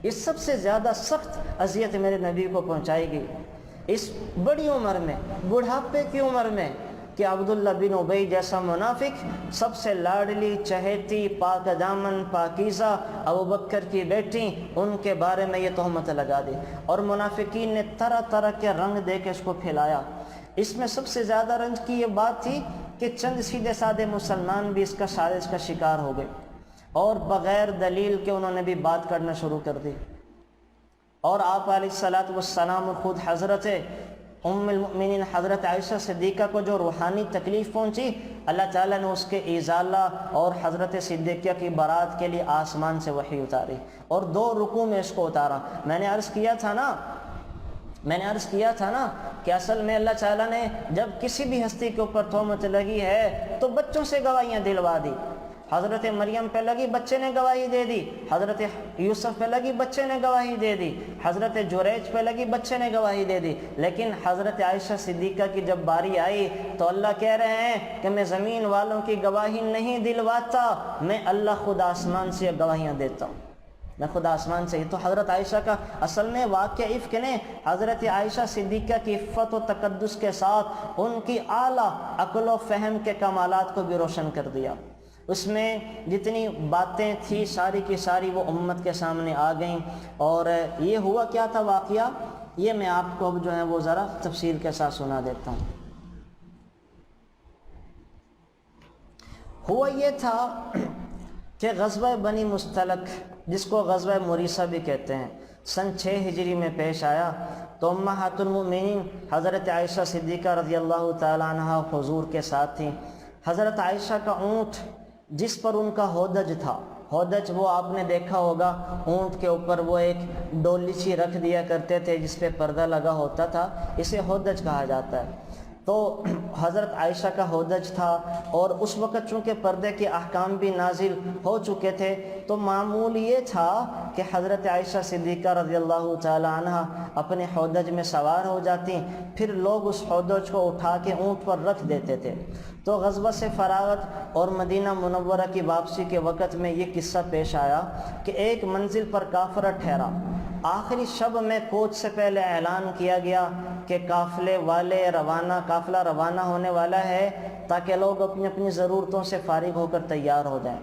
اس سب سے زیادہ سخت اذیت میرے نبی کو پہنچائی گئی اس بڑی عمر میں، بڑھاپے کی عمر میں، کہ عبداللہ بن ابی جیسا منافق سب سے لاڈلی چہیتی پاک دامن پاکیزہ ابوبکر کی بیٹی، ان کے بارے میں یہ تہمت لگا دی، اور منافقین نے طرح طرح کے رنگ دے کے اس کو پھیلایا۔ اس میں سب سے زیادہ رنج کی یہ بات تھی کہ چند سیدھے سادے مسلمان بھی اس کا سازش کا شکار ہو گئے، اور بغیر دلیل کے انہوں نے بھی بات کرنا شروع کر دی۔ اور آپ علیہ السلام اور خود حضرت ام المؤمنین حضرت عائشہ صدیقہ کو جو روحانی تکلیف پہنچی، اللہ تعالیٰ نے اس کے ازالہ اور حضرت صدیقہ کی برات کے لیے آسمان سے وحی اتاری اور 2 رکوع میں اس کو اتارا۔ میں نے عرض کیا تھا نا کہ اصل میں اللہ تعالیٰ نے جب کسی بھی ہستی کے اوپر تہمت لگی ہے تو بچوں سے گواہیاں دلوا دی۔ حضرت مریم پہ لگی، بچے نے گواہی دے دی، حضرت یوسف پہ لگی، بچے نے گواہی دے دی، حضرت جریج پہ لگی، بچے نے گواہی دے دی، لیکن حضرت عائشہ صدیقہ کی جب باری آئی تو اللہ کہہ رہے ہیں کہ میں زمین والوں کی گواہی نہیں دلواتا، میں اللہ خود آسمان سے گواہیاں دیتا ہوں، میں خود آسمان سے ہی۔ تو حضرت عائشہ کا اصل میں واقعہ افک نے حضرت عائشہ صدیقہ کی عفت و تقدس کے ساتھ ان کی اعلیٰ عقل و فہم کے کمالات کو بھی روشن کر دیا۔ اس میں جتنی باتیں تھیں ساری کی ساری وہ امت کے سامنے آ گئیں، اور یہ ہوا کیا تھا واقعہ، یہ میں آپ کو اب جو ہے وہ ذرا تفصیل کے ساتھ سنا دیتا ہوں۔ ہوا یہ تھا کہ غزوہ بنی مستلق، جس کو غزوہ مریثہ بھی کہتے ہیں، سن 6 ہجری میں پیش آیا تو امہات المؤمنین حضرت عائشہ صدیقہ رضی اللہ تعالیٰ عنہ حضور کے ساتھ تھیں۔ حضرت عائشہ کا اونٹ جس پر ان کا ہودج تھا، ہودج وہ آپ نے دیکھا ہوگا، اونٹ کے اوپر وہ ایک ڈولی سی رکھ دیا کرتے تھے جس پہ پردہ لگا ہوتا تھا، اسے ہودج کہا جاتا ہے۔ تو حضرت عائشہ کا ہودج تھا، اور اس وقت چونکہ پردے کے احکام بھی نازل ہو چکے تھے تو معمول یہ تھا کہ حضرت عائشہ صدیقہ رضی اللہ تعالی عنہ اپنے ہودج میں سوار ہو جاتی، پھر لوگ اس ہودج کو اٹھا کے اونٹ پر رکھ دیتے تھے۔ تو غزوہ سے فراغت اور مدینہ منورہ کی واپسی کے وقت میں یہ قصہ پیش آیا کہ ایک منزل پر کافرہ ٹھہرا۔ آخری شب میں کوچ سے پہلے اعلان کیا گیا کہ قافلہ روانہ ہونے والا ہے، تاکہ لوگ اپنی اپنی ضرورتوں سے فارغ ہو کر تیار ہو جائیں۔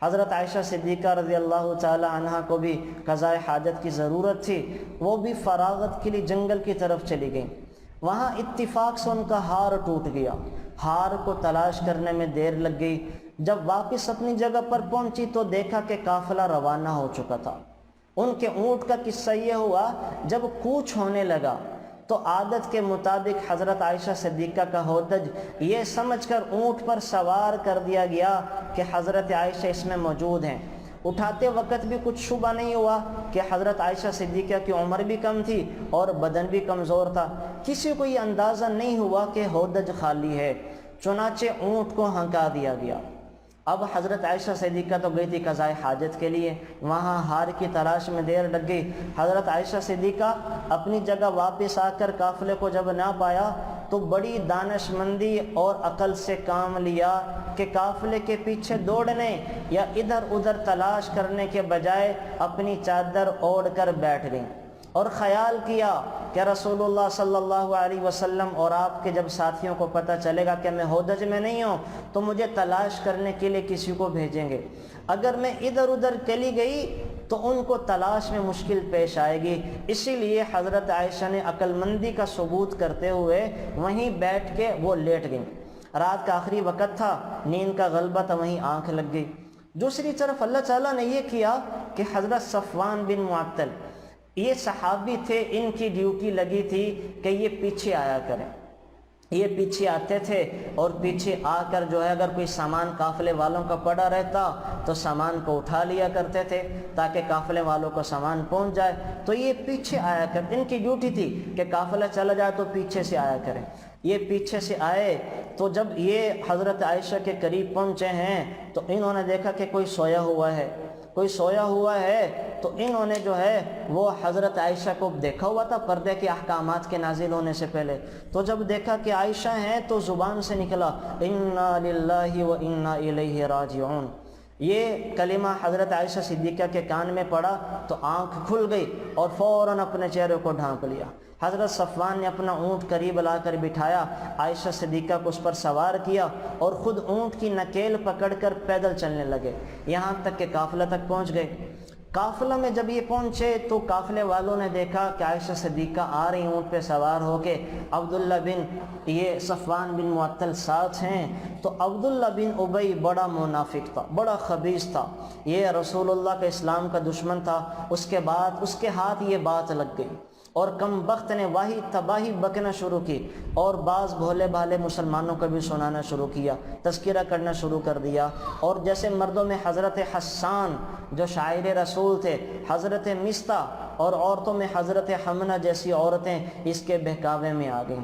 حضرت عائشہ صدیقہ رضی اللہ تعالی عنہ کو بھی قضاء حاجت کی ضرورت تھی، وہ بھی فراغت کے لیے جنگل کی طرف چلی گئیں۔ وہاں اتفاق سے ان کا ہار ٹوٹ گیا، ہار کو تلاش کرنے میں دیر لگ گئی۔ جب واپس اپنی جگہ پر پہنچی تو دیکھا کہ قافلہ روانہ ہو چکا تھا۔ ان کے اونٹ کا قصہ یہ ہوا، جب کوچ ہونے لگا تو عادت کے مطابق حضرت عائشہ صدیقہ کا ہودج یہ سمجھ کر اونٹ پر سوار کر دیا گیا کہ حضرت عائشہ اس میں موجود ہیں۔ اٹھاتے وقت بھی کچھ شبہ نہیں ہوا کہ حضرت عائشہ صدیقہ کی عمر بھی کم تھی اور بدن بھی کمزور تھا، کسی کو یہ اندازہ نہیں ہوا کہ ہودج خالی ہے، چنانچہ اونٹ کو ہنکا دیا گیا۔ اب حضرت عائشہ صدیقہ تو گئی تھی قضاء حاجت کے لیے، وہاں ہار کی تلاش میں دیر لگ گئی۔ حضرت عائشہ صدیقہ اپنی جگہ واپس آ کر قافلے کو جب نہ پایا تو بڑی دانش مندی اور عقل سے کام لیا کہ قافلے کے پیچھے دوڑنے یا ادھر ادھر تلاش کرنے کے بجائے اپنی چادر اوڑھ کر بیٹھ گئیں، اور خیال کیا کہ رسول اللہ صلی اللہ علیہ وسلم اور آپ کے جب ساتھیوں کو پتہ چلے گا کہ میں ہودج میں نہیں ہوں تو مجھے تلاش کرنے کے لیے کسی کو بھیجیں گے، اگر میں ادھر ادھر چلی گئی تو ان کو تلاش میں مشکل پیش آئے گی۔ اسی لیے حضرت عائشہ نے عقل مندی کا ثبوت کرتے ہوئے وہیں بیٹھ کے وہ لیٹ گئیں۔ رات کا آخری وقت تھا، نیند کا غلبہ تھا، وہیں آنکھ لگ گئی۔ دوسری طرف اللہ تعالیٰ نے یہ کیا کہ حضرت صفوان بن معطل، یہ صحابی تھے، ان کی ڈیوٹی لگی تھی کہ یہ پیچھے آیا کریں۔ یہ پیچھے آتے تھے اور پیچھے آ کر جو ہے اگر کوئی سامان قافلے والوں کا پڑا رہتا تو سامان کو اٹھا لیا کرتے تھے تاکہ قافلے والوں کو سامان پہنچ جائے۔ تو یہ پیچھے آیا کرتے، ان کی ڈیوٹی تھی کہ قافلہ چلا جائے تو پیچھے سے آیا کریں۔ یہ پیچھے سے آئے تو جب یہ حضرت عائشہ کے قریب پہنچے ہیں تو انہوں نے دیکھا کہ کوئی سویا ہوا ہے تو انہوں نے جو ہے وہ حضرت عائشہ کو دیکھا ہوا تھا پردے کے احکامات کے نازل ہونے سے پہلے، تو جب دیکھا کہ عائشہ ہیں تو زبان سے نکلا انا للہ و انا الیہ راجعون، یہ کلمہ حضرت عائشہ صدیقہ کے کان میں پڑا تو آنکھ کھل گئی اور فوراً اپنے چہرے کو ڈھانپ لیا۔ حضرت صفوان نے اپنا اونٹ قریب لا کر بٹھایا، عائشہ صدیقہ کو اس پر سوار کیا اور خود اونٹ کی نکیل پکڑ کر پیدل چلنے لگے، یہاں تک کہ قافلہ تک پہنچ گئے۔ قافلہ میں جب یہ پہنچے تو قافلے والوں نے دیکھا کہ عائشہ صدیقہ آ رہی اونٹ پہ سوار ہو کے، عبداللہ بن یہ صفوان بن معطل ساتھ ہیں۔ تو عبداللہ بن ابی بڑا منافق تھا، بڑا خبیث تھا، یہ رسول اللہ کے اسلام کا دشمن تھا۔ اس کے بعد اس کے ہاتھ یہ بات لگ گئی اور کم بخت نے واہی تباہی بکنا شروع کی، اور بعض بھولے بھالے مسلمانوں کو بھی سنانا شروع کیا، تذکرہ کرنا شروع کر دیا۔ اور جیسے مردوں میں حضرت حسان جو شاعر رسول تھے، حضرت مستہ، اور عورتوں میں حضرت حمنہ جیسی عورتیں اس کے بہکاوے میں آ گئیں۔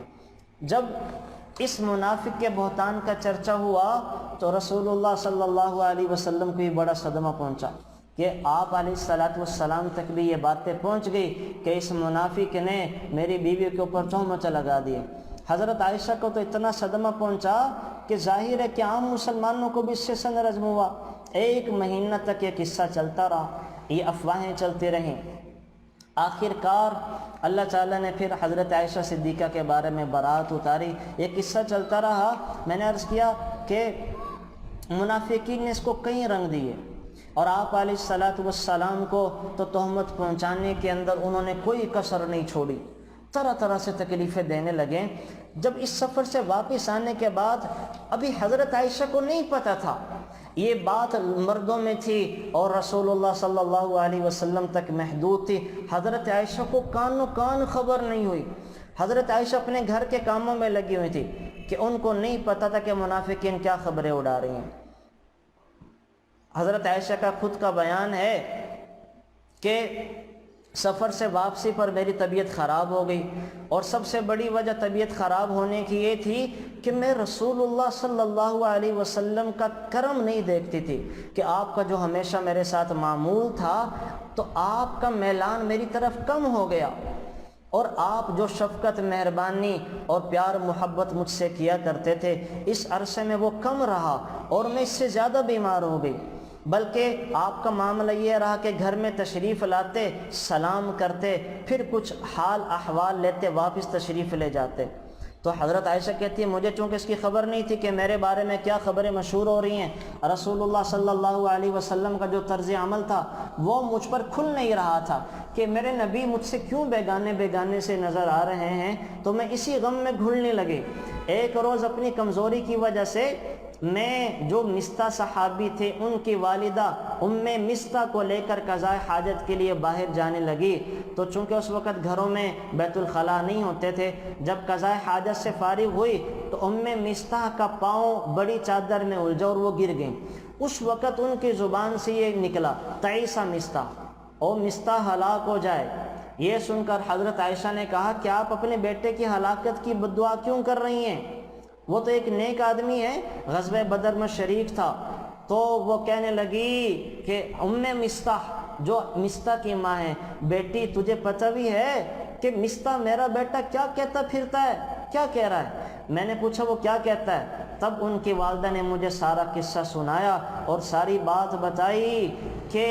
جب اس منافق کے بہتان کا چرچا ہوا تو رسول اللہ صلی اللہ علیہ وسلم کو یہ بڑا صدمہ پہنچا کہ آپ علیہ السلام تک بھی یہ باتیں پہنچ گئی کہ اس منافق نے میری بیوی کے اوپر تہمت لگا دی۔ حضرت عائشہ کو تو اتنا صدمہ پہنچا کہ ظاہر ہے کہ عام مسلمانوں کو بھی اس سے سنرجم ہوا۔ 1 مہینہ تک یہ قصہ چلتا رہا، یہ افواہیں چلتی رہیں۔ آخر کار اللہ تعالیٰ نے پھر حضرت عائشہ صدیقہ کے بارے میں برات اتاری، یہ قصہ چلتا رہا۔ میں نے عرض کیا کہ منافقین نے اس کو کئی رنگ دیے، اور آپ علیہ السلام کو تو تہمت پہنچانے کے اندر انہوں نے کوئی کسر نہیں چھوڑی، طرح طرح سے تکلیفیں دینے لگے۔ جب اس سفر سے واپس آنے کے بعد ابھی حضرت عائشہ کو نہیں پتہ تھا، یہ بات مردوں میں تھی اور رسول اللہ صلی اللہ علیہ وسلم تک محدود تھی۔ حضرت عائشہ کو کانوں کان خبر نہیں ہوئی۔ حضرت عائشہ اپنے گھر کے کاموں میں لگی ہوئی تھی کہ ان کو نہیں پتہ تھا کہ منافقین کیا خبریں اڑا رہی ہیں۔ حضرت عائشہ کا خود کا بیان ہے کہ سفر سے واپسی پر میری طبیعت خراب ہو گئی، اور سب سے بڑی وجہ طبیعت خراب ہونے کی یہ تھی کہ میں رسول اللہ صلی اللہ علیہ وسلم کا کرم نہیں دیکھتی تھی کہ آپ کا جو ہمیشہ میرے ساتھ معمول تھا، تو آپ کا میلان میری طرف کم ہو گیا، اور آپ جو شفقت، مہربانی اور پیار محبت مجھ سے کیا کرتے تھے، اس عرصے میں وہ کم رہا اور میں اس سے زیادہ بیمار ہو گئی۔ بلکہ آپ کا معاملہ یہ رہا کہ گھر میں تشریف لاتے، سلام کرتے، پھر کچھ حال احوال لیتے، واپس تشریف لے جاتے۔ تو حضرت عائشہ کہتی ہے مجھے چونکہ اس کی خبر نہیں تھی کہ میرے بارے میں کیا خبریں مشہور ہو رہی ہیں، رسول اللہ صلی اللہ علیہ وسلم کا جو طرز عمل تھا وہ مجھ پر کھل نہیں رہا تھا کہ میرے نبی مجھ سے کیوں بیگانے سے نظر آ رہے ہیں، تو میں اسی غم میں گھلنے لگی۔ ایک روز اپنی کمزوری کی وجہ سے میں جو مستح صحابی تھے ان کی والدہ ام مستح کو لے کر قضاء حاجت کے لیے باہر جانے لگی، تو چونکہ اس وقت گھروں میں بیت الخلاء نہیں ہوتے تھے، جب قضاء حاجت سے فارغ ہوئی تو ام مستح کا پاؤں بڑی چادر میں الجھا اور وہ گر گئیں۔ اس وقت ان کی زبان سے یہ نکلا تعیسہ مستح، او مستح ہلاک ہو جائے۔ یہ سن کر حضرت عائشہ نے کہا کہ آپ اپنے بیٹے کی ہلاکت کی بد دعا کیوں کر رہی ہیں؟ وہ تو ایک نیک آدمی ہے، غزوہ بدر میں شریک تھا۔ تو وہ کہنے لگی کہ ام مستح، جو مستح کی ماں ہے، بیٹی تجھے پتہ بھی ہے کہ مستح میرا بیٹا کیا کہتا پھرتا ہے، کیا کہہ رہا ہے؟ میں نے پوچھا وہ کیا کہتا ہے؟ تب ان کی والدہ نے مجھے سارا قصہ سنایا اور ساری بات بتائی کہ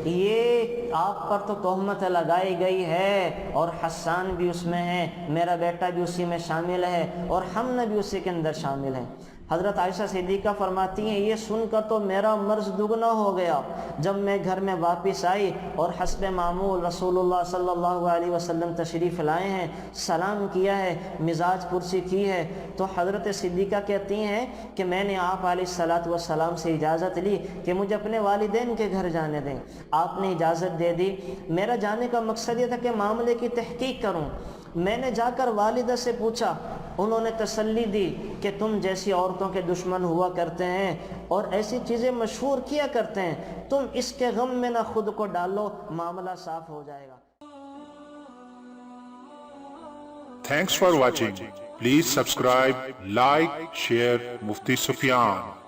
یہ آپ پر تو تہمت لگائی گئی ہے اور حسان بھی اس میں ہے، میرا بیٹا بھی اسی میں شامل ہے اور حمزہ بھی اسی کے اندر شامل ہے۔ حضرت عائشہ صدیقہ فرماتی ہیں یہ سن کر تو میرا مرض دگنا ہو گیا۔ جب میں گھر میں واپس آئی اور حسب معمول رسول اللہ صلی اللہ علیہ وسلم تشریف لائے ہیں، سلام کیا ہے، مزاج پرسی کی ہے، تو حضرت صدیقہ کہتی ہیں کہ میں نے آپ علیہ الصلاۃ والسلام سے اجازت لی کہ مجھے اپنے والدین کے گھر جانے دیں۔ آپ نے اجازت دے دی۔ میرا جانے کا مقصد یہ تھا کہ معاملے کی تحقیق کروں۔ میں نے جا کر والدہ سے پوچھا، انہوں نے تسلی دی کہ تم جیسی عورتوں کے دشمن ہوا کرتے ہیں اور ایسی چیزیں مشہور کیا کرتے ہیں، تم اس کے غم میں نہ خود کو ڈالو، معاملہ صاف ہو جائے گا۔ Thanks for watching. Please subscribe, like, share Mufti Sufyan.